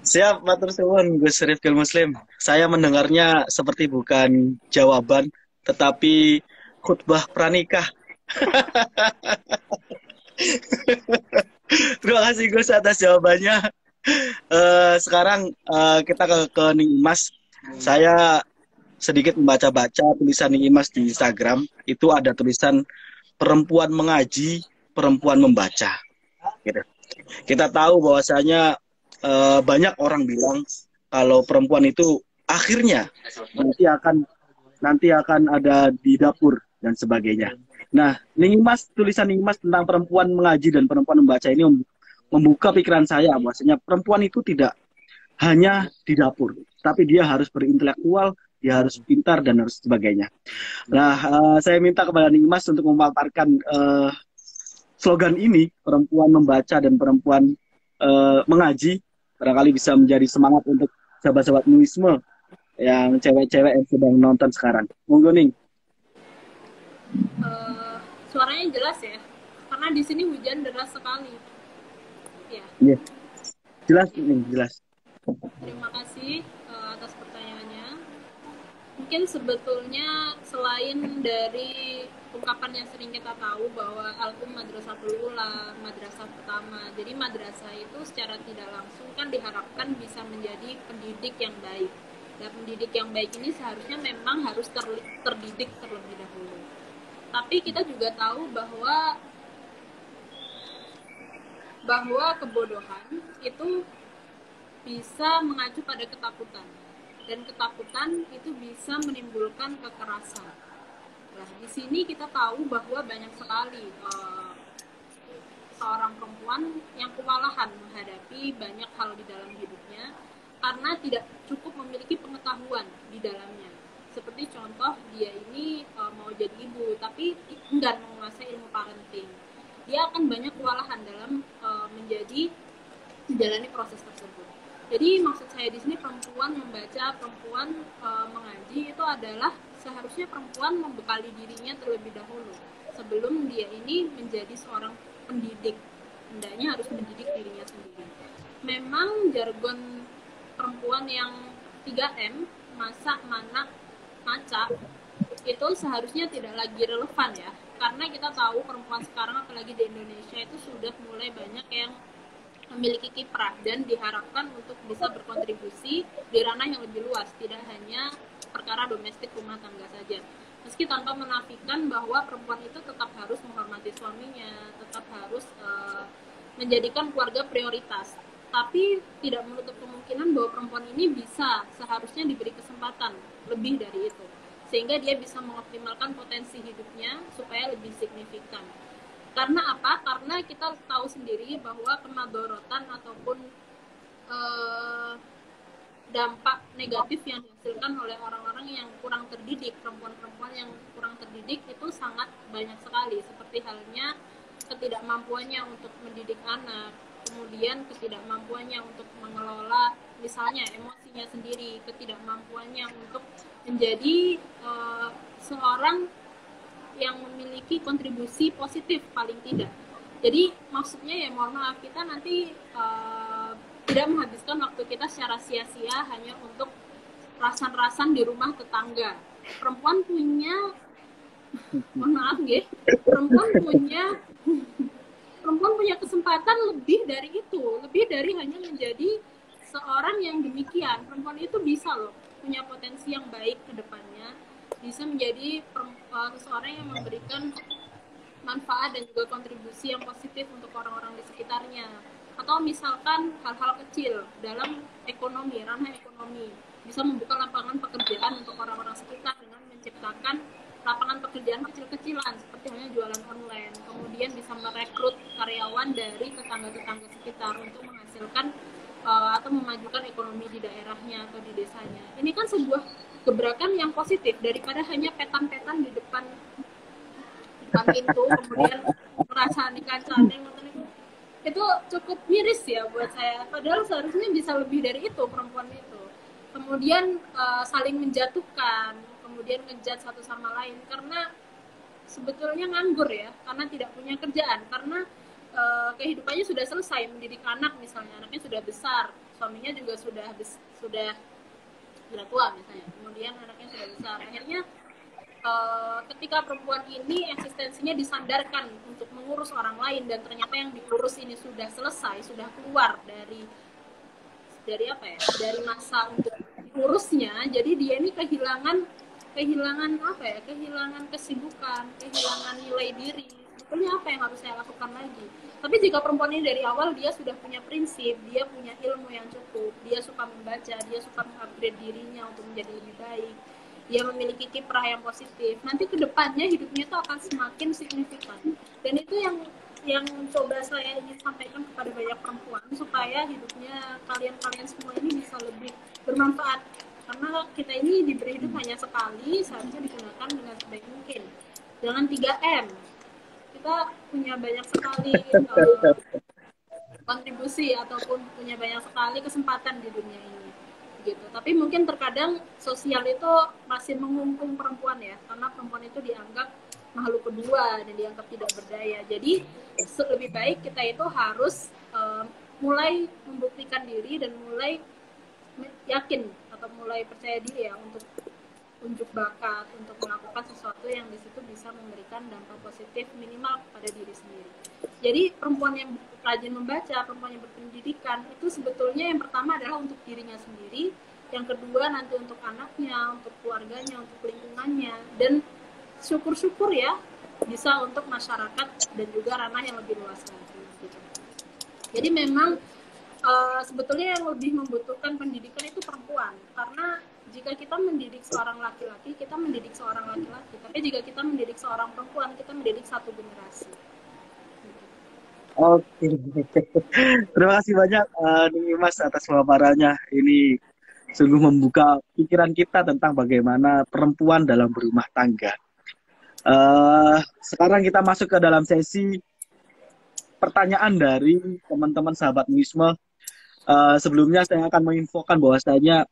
Siap, matur suwun Gus Rifkil Muslim. Saya mendengarnya seperti bukan jawaban, tetapi khutbah pranikah. Terima kasih Gus atas jawabannya. Sekarang kita ke Ning Imas. Saya sedikit membaca-baca tulisan Ning Imas di Instagram. Itu ada tulisan perempuan mengaji, perempuan membaca. Gitu. Kita tahu bahwasanya banyak orang bilang kalau perempuan itu akhirnya nanti akan ada di dapur dan sebagainya. Nah, tulisan Ning Imas tentang perempuan mengaji dan perempuan membaca ini membuka pikiran saya bahwasanya perempuan itu tidak hanya di dapur, tapi dia harus berintelektual, dia harus pintar dan harus sebagainya. Nah, saya minta kepada Ning Imas untuk memaparkan slogan ini, perempuan membaca dan perempuan mengaji, barangkali bisa menjadi semangat untuk sahabat-sahabat Nuisme yang cewek-cewek yang sedang nonton sekarang. Monggo Ning. Suaranya jelas ya, karena di sini hujan deras sekali. Ya. Iya. Jelas Ning, jelas. Terima kasih atas pertanyaannya. Mungkin sebetulnya selain dari ungkapan yang sering kita tahu bahwa Al-Qum Madrasatul Ula, madrasah pertama. Jadi madrasah itu secara tidak langsung kan diharapkan bisa menjadi pendidik yang baik. Dan pendidik yang baik ini seharusnya memang harus terdidik terlebih dahulu. Tapi kita juga tahu bahwa kebodohan itu bisa mengacu pada ketakutan, dan ketakutan itu bisa menimbulkan kekerasan. Nah, di sini kita tahu bahwa banyak sekali seorang perempuan yang kewalahan menghadapi banyak hal di dalam hidupnya karena tidak cukup memiliki pengetahuan di dalamnya. Seperti contoh, dia ini mau jadi ibu tapi enggan menguasai ilmu parenting. Dia akan banyak kewalahan dalam menjalani proses tersebut. Jadi maksud saya di sini perempuan membaca, perempuan mengaji itu adalah seharusnya perempuan membekali dirinya terlebih dahulu sebelum dia ini menjadi seorang pendidik. Hendaknya harus mendidik dirinya sendiri. Memang jargon perempuan yang 3M, masak, manak, maca, itu seharusnya tidak lagi relevan ya. Karena kita tahu perempuan sekarang apalagi di Indonesia itu sudah mulai banyak yang memiliki kiprah dan diharapkan untuk bisa berkontribusi di ranah yang lebih luas, tidak hanya perkara domestik rumah tangga saja. Meski tanpa menafikan bahwa perempuan itu tetap harus menghormati suaminya, tetap harus menjadikan keluarga prioritas. Tapi tidak menutup kemungkinan bahwa perempuan ini bisa seharusnya diberi kesempatan lebih dari itu. Sehingga dia bisa mengoptimalkan potensi hidupnya supaya lebih signifikan. Karena apa? Karena kita tahu sendiri bahwa kemadorotan ataupun dampak negatif yang dihasilkan oleh orang-orang yang kurang terdidik, perempuan-perempuan yang kurang terdidik itu sangat banyak sekali. Seperti halnya ketidakmampuannya untuk mendidik anak, kemudian ketidakmampuannya untuk mengelola misalnya emosinya sendiri, ketidakmampuannya untuk menjadi seorang yang memiliki kontribusi positif paling tidak. Jadi maksudnya ya mohon maaf, kita nanti tidak menghabiskan waktu kita secara sia-sia hanya untuk rasan-rasan di rumah tetangga. Perempuan punya mohon maaf ya, perempuan punya kesempatan lebih dari itu, lebih dari hanya menjadi seorang yang demikian. Perempuan itu bisa loh punya potensi yang baik ke depannya, bisa menjadi seseorang yang memberikan manfaat dan juga kontribusi yang positif untuk orang-orang di sekitarnya. Atau misalkan hal-hal kecil dalam ekonomi, ranah ekonomi, bisa membuka lapangan pekerjaan untuk orang-orang sekitar dengan menciptakan lapangan pekerjaan kecil-kecilan seperti halnya jualan online, kemudian bisa merekrut karyawan dari tetangga-tetangga sekitar untuk menghasilkan atau memajukan ekonomi di daerahnya atau di desanya. Ini kan sebuah gebrakan yang positif daripada hanya petan-petan di depan pintu, kemudian merasa dikancani. Itu cukup miris ya buat saya. Padahal seharusnya bisa lebih dari itu perempuan itu. Kemudian saling menjatuhkan, kemudian ngejat satu sama lain karena sebetulnya nganggur ya, karena tidak punya kerjaan, karena kehidupannya sudah selesai, mendidik anak misalnya, anaknya sudah besar, suaminya juga sudah tua misalnya, kemudian anaknya sudah besar. Akhirnya ketika perempuan ini eksistensinya disandarkan untuk mengurus orang lain dan ternyata yang diurus ini sudah selesai, sudah keluar dari masa untuk diurusnya, jadi dia ini kehilangan kesibukan, kehilangan nilai diri. Sebetulnya apa yang harus saya lakukan lagi? Tapi jika perempuan ini dari awal dia sudah punya prinsip, dia punya ilmu yang cukup, dia suka membaca, dia suka mengupgrade dirinya untuk menjadi lebih baik, dia memiliki kiprah yang positif, nanti kedepannya hidupnya itu akan semakin signifikan. Dan itu yang coba saya ingin sampaikan kepada banyak perempuan supaya hidupnya kalian semua ini bisa lebih bermanfaat. Karena kita ini diberi hidup hanya sekali, seharusnya digunakan dengan sebaik mungkin. Jangan 3M. Kita punya banyak sekali kontribusi ataupun punya banyak sekali kesempatan di dunia ini. Gitu. Tapi mungkin terkadang sosial itu masih mengungkung perempuan ya, karena perempuan itu dianggap makhluk kedua dan dianggap tidak berdaya. Jadi lebih baik kita itu harus mulai membuktikan diri dan mulai yakin atau mulai percaya diri ya untuk unjuk bakat, untuk melakukan sesuatu yang di situ bisa memberikan dampak positif minimal kepada diri sendiri. Jadi perempuan yang rajin membaca, perempuan yang berpendidikan itu sebetulnya yang pertama adalah untuk dirinya sendiri, yang kedua nanti untuk anaknya, untuk keluarganya, untuk lingkungannya, dan syukur-syukur ya bisa untuk masyarakat dan juga ranah yang lebih luas lagi. Gitu. Jadi memang sebetulnya yang lebih membutuhkan pendidikan itu perempuan, karena Jika kita mendidik seorang laki-laki, kita mendidik seorang laki-laki. Tapi jika kita mendidik seorang perempuan, kita mendidik satu generasi. Oke. Terima kasih banyak nih Mas atas pemaparannya. Ini sungguh membuka pikiran kita tentang bagaimana perempuan dalam berumah tangga. Sekarang kita masuk ke dalam sesi pertanyaan dari teman-teman sahabat Muisme. Sebelumnya saya akan menginfokan bahwasanya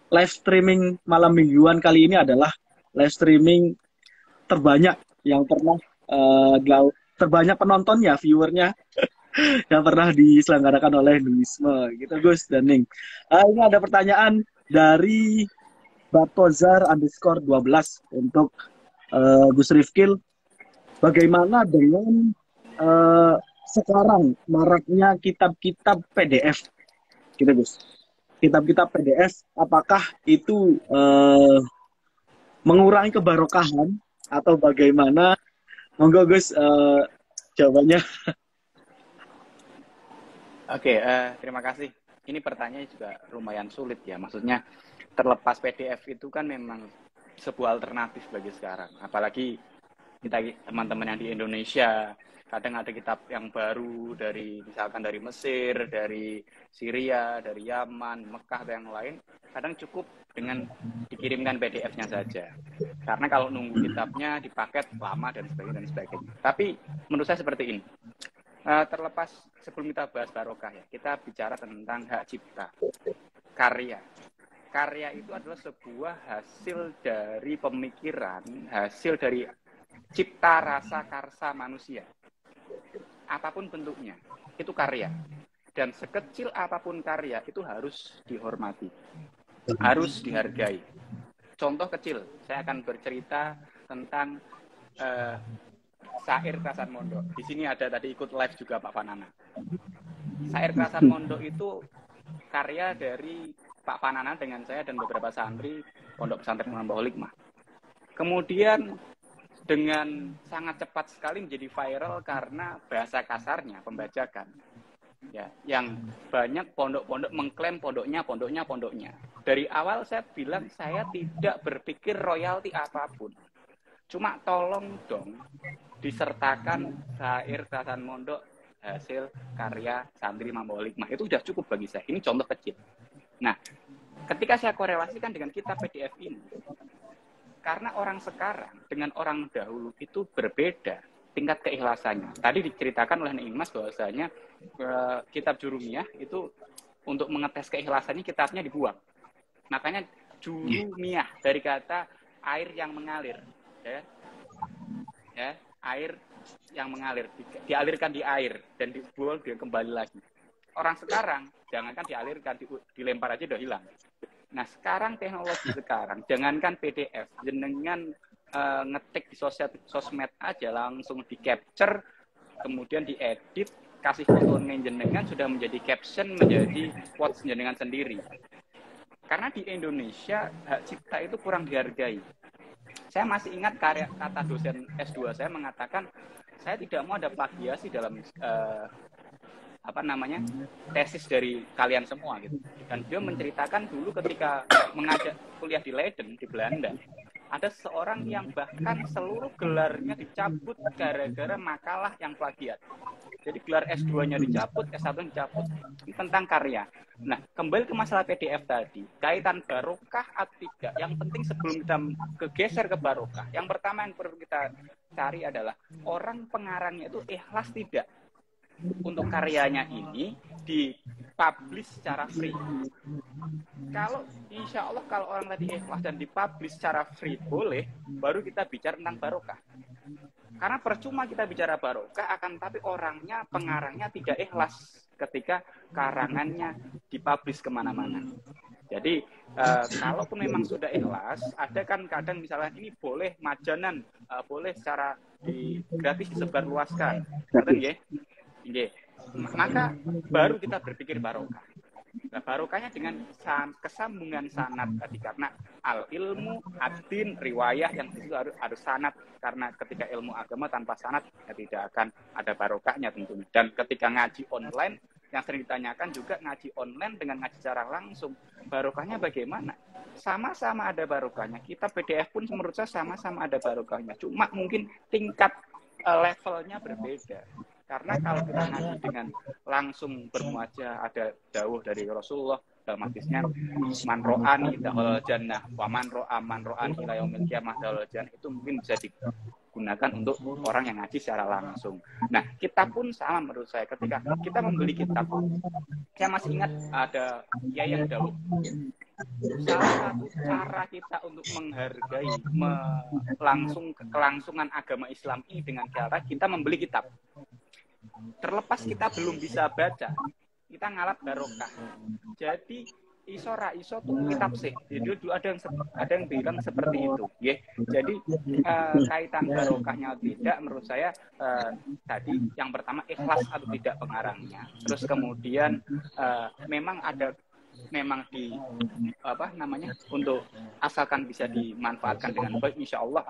live streaming malam mingguan kali ini adalah live streaming terbanyak yang pernah terbanyak penontonnya, viewernya yang pernah diselenggarakan oleh Nuisme gitu Gus dan Ning. Ini ada pertanyaan dari Batozar_12 untuk Gus Rifkil. Bagaimana dengan sekarang maraknya kitab-kitab PDF gitu Gus? Kitab-kitab PDF apakah itu mengurangi kebarokahan atau bagaimana? Monggo Gus jawabannya. Oke, terima kasih. Ini pertanyaannya juga lumayan sulit ya. Maksudnya terlepas PDF itu kan memang sebuah alternatif bagi sekarang. Apalagi kita teman-teman yang di Indonesia, kadang ada kitab yang baru dari misalkan dari Mesir, dari Syria, dari Yaman, Mekah dan yang lain. Kadang cukup dengan dikirimkan PDF-nya saja. Karena kalau nunggu kitabnya dipaket lama dan sebagainya. Tapi menurut saya seperti ini. Terlepas sebelum kita bahas barokah ya, kita bicara tentang hak cipta, karya. Karya itu adalah sebuah hasil dari pemikiran, hasil dari cipta rasa karsa manusia. Apapun bentuknya, itu karya. Dan sekecil apapun karya, itu harus dihormati, harus dihargai. Contoh kecil, saya akan bercerita tentang Syair Krasan Mondok. Di sini ada tadi ikut live juga Pak Fanana. Syair Krasan Mondok itu karya dari Pak Fanana dengan saya dan beberapa santri Pondok Pesantren Munawwarah Hikmah. Kemudian dengan sangat cepat sekali menjadi viral karena bahasa kasarnya, pembajakan. Ya, yang banyak pondok-pondok mengklaim pondoknya. Dari awal saya bilang saya tidak berpikir royalti apapun. Cuma tolong dong disertakan Syair Krasan Mondok hasil karya santri Munawwarah Hikmah. Itu sudah cukup bagi saya. Ini contoh kecil. Nah, ketika saya korelasikan dengan kitab PDF ini, karena orang sekarang dengan orang dahulu itu berbeda tingkat keikhlasannya. Tadi diceritakan oleh Mas bahwasanya kitab Jurumiyah itu untuk mengetes keikhlasannya kitabnya dibuang. Makanya Jurumiyah dari kata air yang mengalir, ya air yang mengalir, dialirkan di air dan dibuang dia kembali lagi. Orang sekarang jangankan dialirkan, dilempar aja udah hilang. Nah sekarang teknologi sekarang, jangankan PDF, jenengan ngetik di sosmed aja langsung di capture, kemudian diedit, kasih fotonya jenengan sudah menjadi caption, menjadi quotes jenengan sendiri. Karena di Indonesia hak cipta itu kurang dihargai. Saya masih ingat kata dosen S2 saya mengatakan saya tidak mau ada plagiasi dalam tesis dari kalian semua gitu. Dan dia menceritakan dulu ketika mengajar kuliah di Leiden di Belanda, ada seorang yang bahkan seluruh gelarnya dicabut gara-gara makalah yang plagiat. Jadi gelar S2-nya dicabut, S1-nya dicabut. Ini tentang karya. Nah, kembali ke masalah PDF tadi, kaitan barokah atau tidak. Yang penting sebelum kita geser ke barokah, yang pertama yang perlu kita cari adalah orang pengarangnya itu ikhlas tidak untuk karyanya ini dipublish secara free. Kalau insya Allah kalau orang tadi ikhlas dan dipublish secara free boleh, baru kita bicara tentang barokah. Karena percuma kita bicara barokah, akan tapi orangnya, pengarangnya tidak ikhlas ketika karangannya dipublish kemana-mana. Jadi kalaupun memang sudah ikhlas, ada kan kadang misalnya ini boleh majanan, boleh secara gratis disebarluaskan, maka baru kita berpikir barokah. Nah, barokahnya dengan kesambungan sanad tadi, karena al ilmu ad-din riwayah yang itu harus sanad, karena ketika ilmu agama tanpa sanad ya tidak akan ada barokahnya tentunya. Dan ketika ngaji online yang sering ditanyakan juga ngaji online dengan ngaji secara langsung, barokahnya bagaimana? Sama-sama ada barokahnya. Kita PDF pun menurut saya sama-sama ada barokahnya. Cuma mungkin tingkat levelnya berbeda. Karena kalau kita ngaji dengan langsung bermuajah, ada dawuh dari Rasulullah dalam hadisnya, man ro'ani dakhal jannah wa man ro'ani ila yaumil qiyamah dakhal jannah, itu mungkin bisa digunakan untuk orang yang ngaji secara langsung. Nah, kita pun sama menurut saya, ketika kita membeli kitab, saya masih ingat ada kiai yang dawuh, salah satu cara kita untuk menghargai kelangsungan agama Islam ini dengan cara kita membeli kitab. Terlepas kita belum bisa baca, kita ngalap barokah. Jadi iso tuh kitab sih. Jadi dulu ada yang bilang seperti itu, ya. Jadi kaitan barokahnya tidak, menurut saya tadi yang pertama ikhlas atau tidak pengarangnya. Terus kemudian memang untuk asalkan bisa dimanfaatkan dengan baik, insya Allah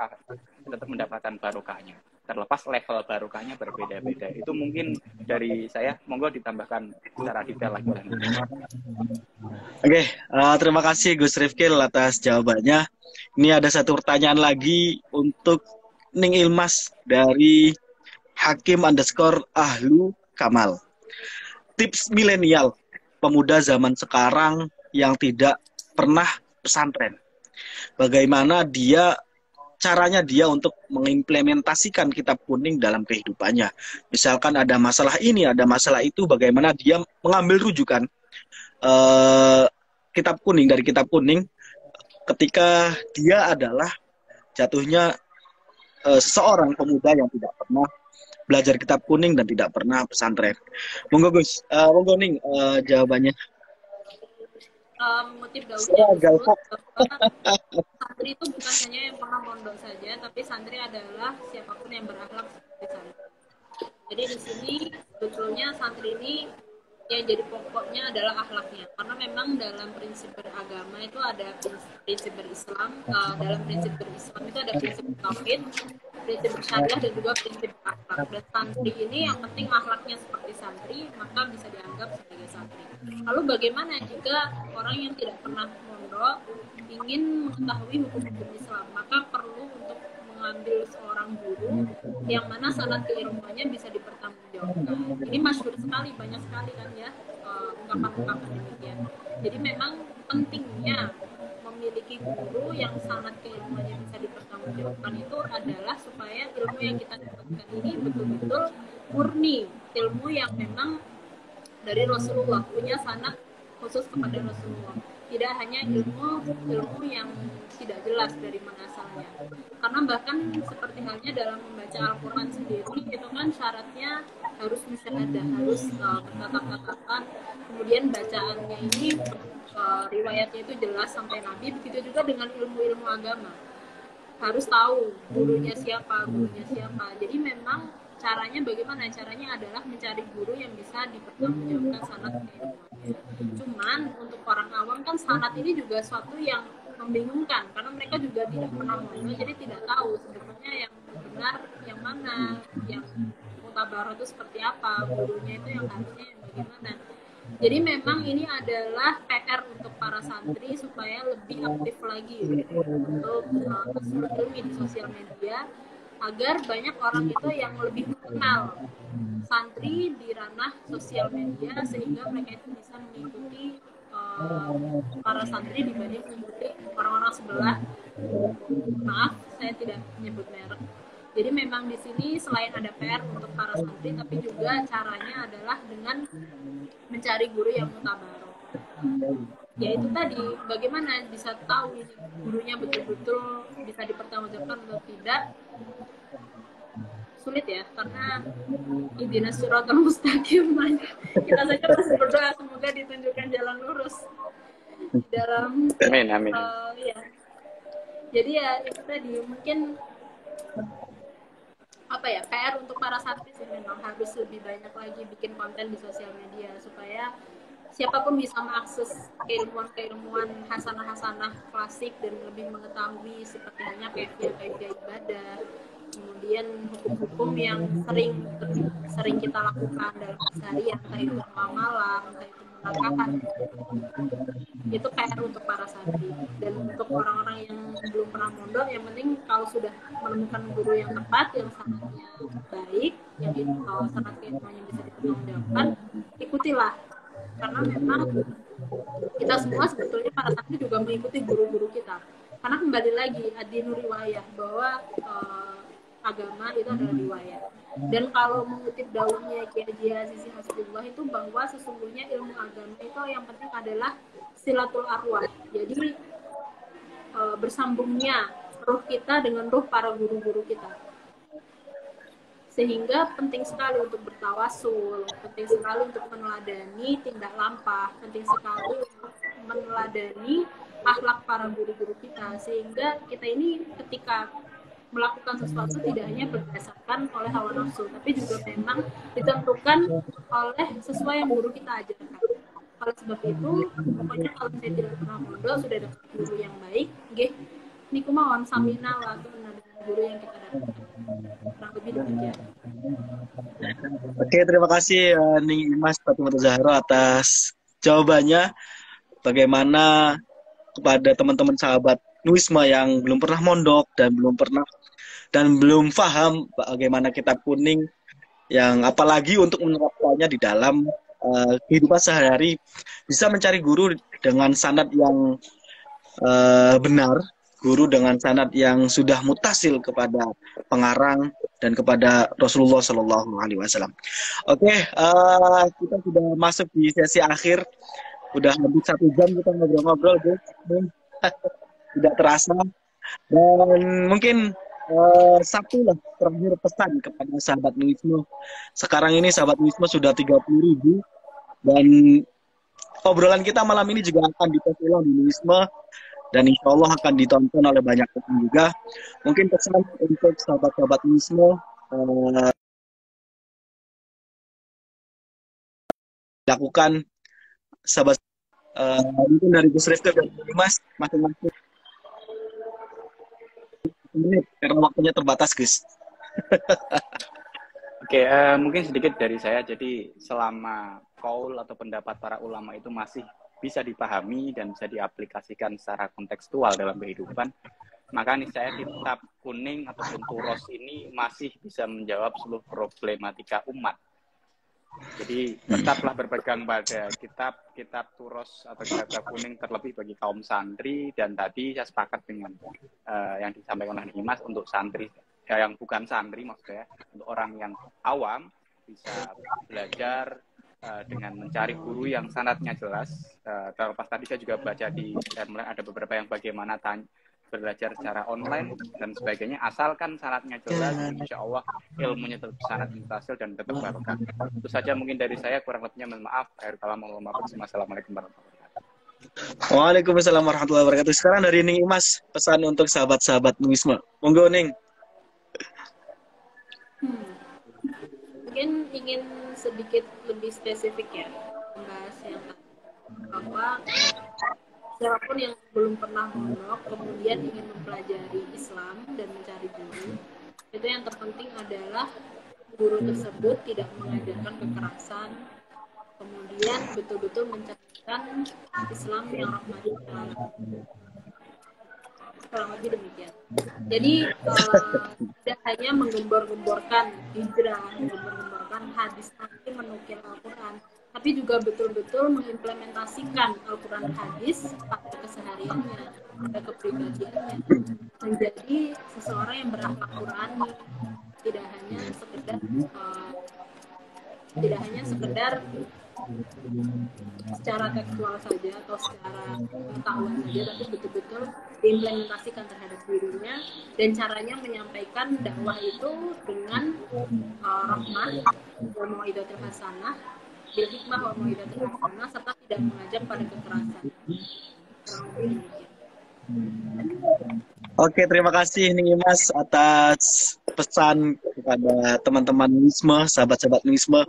tetap mendapatkan barokahnya. Terlepas level barokahnya berbeda-beda. Itu mungkin dari saya, monggo ditambahkan secara detail lagi. Oke, terima kasih Gus Rifkil atas jawabannya. Ini ada satu pertanyaan lagi untuk Ning Ilmas dari Hakim_Ahlu Kamal. Tips milenial pemuda zaman sekarang yang tidak pernah pesantren. Bagaimana caranya dia untuk mengimplementasikan kitab kuning dalam kehidupannya. Misalkan ada masalah ini, ada masalah itu, bagaimana dia mengambil rujukan kitab kuning ketika dia adalah jatuhnya seseorang pemuda yang tidak pernah belajar kitab kuning dan tidak pernah pesantren. Monggo Gus, monggo Ning jawabannya. Mengutip daunnya santri itu bukan hanya yang pernah mondok saja, tapi santri adalah siapapun yang berakhlak seperti santri. Jadi di sini sebetulnya santri ini yang jadi pokoknya adalah akhlaknya, karena memang dalam prinsip beragama itu ada prinsip berislam. Dalam prinsip berislam itu ada prinsip tauhid, prinsip bersyariah, dan juga prinsip akhlak. Dan santri ini yang penting akhlaknya seperti santri, maka bisa dianggap sebagai santri. Lalu bagaimana jika orang yang tidak pernah mondok ingin mengetahui hukum-hukum Islam? Maka perlu untuk mengambil seorang guru yang mana sanad keilmuannya bisa dipertanggungjawabkan. Ini masyhur sekali, banyak sekali kan ya ungkapan-ungkapan demikian. Jadi memang pentingnya memiliki guru yang sanad keilmuannya bisa dipertanggungjawabkan itu adalah supaya ilmu yang kita dapatkan ini betul-betul murni, ilmu yang memang dari Rasulullah, punya sanad khusus kepada Rasulullah. Tidak hanya ilmu yang tidak jelas dari mana asalnya. Karena bahkan seperti halnya dalam membaca Al-Quran sendiri, itu kan syaratnya harus musyahadah, harus bertatap-tatapan. Kemudian bacaannya ini riwayatnya itu jelas sampai Nabi. Begitu juga dengan ilmu-ilmu agama. Harus tahu gurunya siapa. Jadi memang caranya bagaimana? Caranya adalah mencari guru yang bisa dipertanggungjawabkan sanad keilmuannya. Cuman untuk orang awam kan sanad ini juga suatu yang membingungkan, karena mereka juga tidak pernah mondok, jadi tidak tahu sebetulnya yang benar yang mana, yang mutabaroh itu seperti apa, gurunya itu yang harusnya yang bagaimana. Jadi memang ini adalah PR untuk para santri supaya lebih aktif lagi untuk ilmi di sosial media, agar banyak orang itu yang lebih mengenal santri di ranah sosial media, sehingga mereka itu bisa mengikuti para santri dibanding mengikuti orang-orang sebelah. Maaf, saya tidak menyebut merek. Jadi memang di sini selain ada PR untuk para santri, tapi juga caranya adalah dengan mencari guru yang mutabaroh. Yaitu tadi, bagaimana bisa tahu ini gurunya betul-betul bisa dipertanggungjawabkan atau tidak. Sulit ya, karena ihdinas siratal mustaqim, kita saja masih berdoa semoga ditunjukkan jalan lurus dalam amin. Ya. Jadi ya itu tadi, mungkin PR untuk para santri sih, memang harus lebih banyak lagi bikin konten di sosial media supaya siapapun bisa mengakses keilmuan hasanah klasik dan lebih mengetahui seperti halnya kaifiah ibadah, kemudian hukum-hukum yang sering kita lakukan dalam keseharian, entah itu muamalah, entah itu menakahan, itu PR untuk para santri. Dan untuk orang-orang yang belum pernah mondok, yang penting kalau sudah menemukan guru yang tepat, yang sanatnya baik, yang sanat keilmuannya bisa dipertanggungjawabkan, ikutilah. Karena memang kita semua sebetulnya para santri juga mengikuti guru-guru kita. Karena kembali lagi ad-dinu riwayah, bahwa agama itu adalah riwayat. Dan kalau mengutip daunnya Kiai Haji Azizi Hasbullah itu, bahwa sesungguhnya ilmu agama itu yang penting adalah silatul arwah. Jadi bersambungnya ruh kita dengan ruh para guru-guru kita. Sehingga penting sekali untuk bertawasul, penting sekali untuk meneladani tindak lampah, penting sekali untuk meneladani akhlak para guru-guru kita. Sehingga kita ini ketika melakukan sesuatu tidak hanya berdasarkan oleh hawa nafsu, tapi juga memang ditentukan oleh sesuai yang guru kita ajarkan. Oleh sebab itu, pokoknya kalau saya tidak pernah mondok, sudah dapat guru yang baik, nggih, niku mawon samina wa atuna dengan guru yang kita dapatkan. Kurang lebih demikian. Oke, terima kasih Ning Mas Fatimah Zahra atas jawabannya. Bagaimana kepada teman-teman sahabat Nuisma yang belum pernah mondok dan belum paham bagaimana kitab kuning, yang apalagi untuk menerapkannya di dalam kehidupan sehari-hari, bisa mencari guru dengan sanad yang benar, guru dengan sanad yang sudah mutasil kepada pengarang dan kepada Rasulullah Shallallahu Alaihi Wasallam. Oke, kita sudah masuk di sesi akhir, udah hampir 1 jam kita ngobrol-ngobrol, guys. Tidak terasa. Dan mungkin satu lah terakhir pesan kepada sahabat Nuisma. Sekarang ini sahabat Nuisma sudah 30.000, dan obrolan kita malam ini juga akan dipost ulang di Nuisma, dan insya Allah akan ditonton oleh banyak orang juga. Mungkin pesan untuk sahabat-sahabat Nuisma, lakukan sahabat mungkin dari Gus Rifki dan Mas masing-masing menit karena waktunya terbatas, Gus. Oke, mungkin sedikit dari saya. Jadi selama qaul atau pendapat para ulama itu masih bisa dipahami dan bisa diaplikasikan secara kontekstual dalam kehidupan, maka nih saya kitab kuning ataupun turos ini masih bisa menjawab seluruh problematika umat. Jadi tetaplah berpegang pada kitab turos atau kitab kuning, terlebih bagi kaum santri. Dan tadi saya sepakat dengan yang disampaikan oleh Mas, untuk santri yang bukan santri, maksudnya untuk orang yang awam bisa belajar dengan mencari guru yang sanadnya jelas. Terlepas tadi saya juga baca ada beberapa yang bagaimana belajar secara online dan sebagainya, asalkan sanadnya jelas, insya Allah ilmunya tetap sanad mutasil dan tetap barokah. Itu saja mungkin dari saya, kurang lebihnya mohon maaf. Assalamualaikum warahmatullahi wabarakatuh. Waalaikumsalam warahmatullahi wabarakatuh. Sekarang dari Ning Mas, pesan untuk sahabat-sahabat Nuisma. Monggo Ning. Mungkin ingin sedikit lebih spesifik ya membahas yang bahwa siapapun yang belum pernah mondok kemudian ingin mempelajari Islam dan mencari guru, itu yang terpenting adalah guru tersebut tidak mengajarkan kekerasan, kemudian betul-betul mencarikan Islam yang rahmani lil alamin. Kurang lebih demikian. Jadi tidak hanya menggembor-gemborkan hijrah, menggembor-gemborkan hadis Nabi, menukil Al-Quran, tapi juga betul-betul mengimplementasikan Al-Quran hadis pada kesehariannya, pada kepribadiannya, menjadi seseorang yang berakhlak Qurani, tidak hanya sekedar secara tekstual saja atau secara pengetahuan saja, tapi betul-betul diimplementasikan terhadap dirinya. Dan caranya menyampaikan dakwah itu dengan rahmah wa mau'izatul hasanah, bil hikmah wa mau'izatul hasanah, serta tidak mengajak pada kekerasan. Oke, terima kasih Ning Mas atas pesan kepada teman-teman Nuisma, sahabat-sahabat Nuisma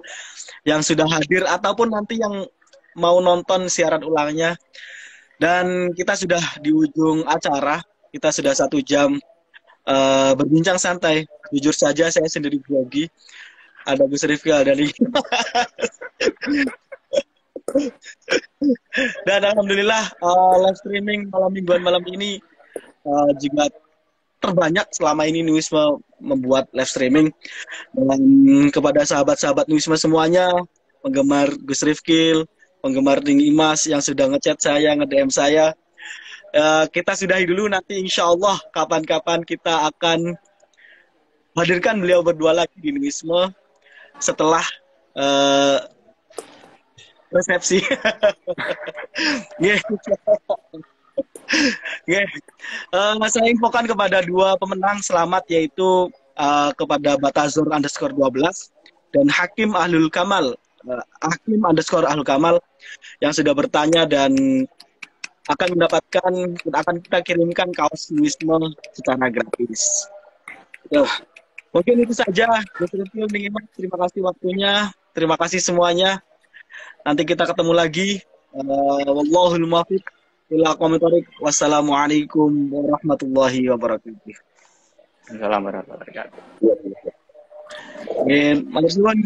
yang sudah hadir ataupun nanti yang mau nonton siaran ulangnya. Dan kita sudah di ujung acara, kita sudah 1 jam berbincang santai. Jujur saja saya sendiri grogi. Ada Gus Rifki, ada nih. Dan alhamdulillah live streaming malam mingguan malam ini juga terbanyak selama ini Nuisma membuat live streaming. Dan kepada sahabat-sahabat Nuisma semuanya, penggemar Gus Rifkil, penggemar Ding Imas yang sudah ngechat saya, nge-DM saya, kita sudahi dulu, nanti insya Allah kapan-kapan kita akan hadirkan beliau berdua lagi di Nuisma setelah resepsi. Saya infokan kepada dua pemenang selamat, yaitu kepada Batazor _12 dan Hakim Ahlul Kamal, Hakim _Ahlul Kamal yang sudah bertanya dan akan kita kirimkan kaos Nuisma secara gratis. Mungkin itu saja. Terima kasih waktunya, terima kasih semuanya. Nanti kita ketemu lagi. Wallahul muwaffiq ila aqwamit thoriq. Wassalamualaikum warahmatullahi wabarakatuh. Assalamualaikum warahmatullahi wabarakatuh. Amin. Matur nuwun.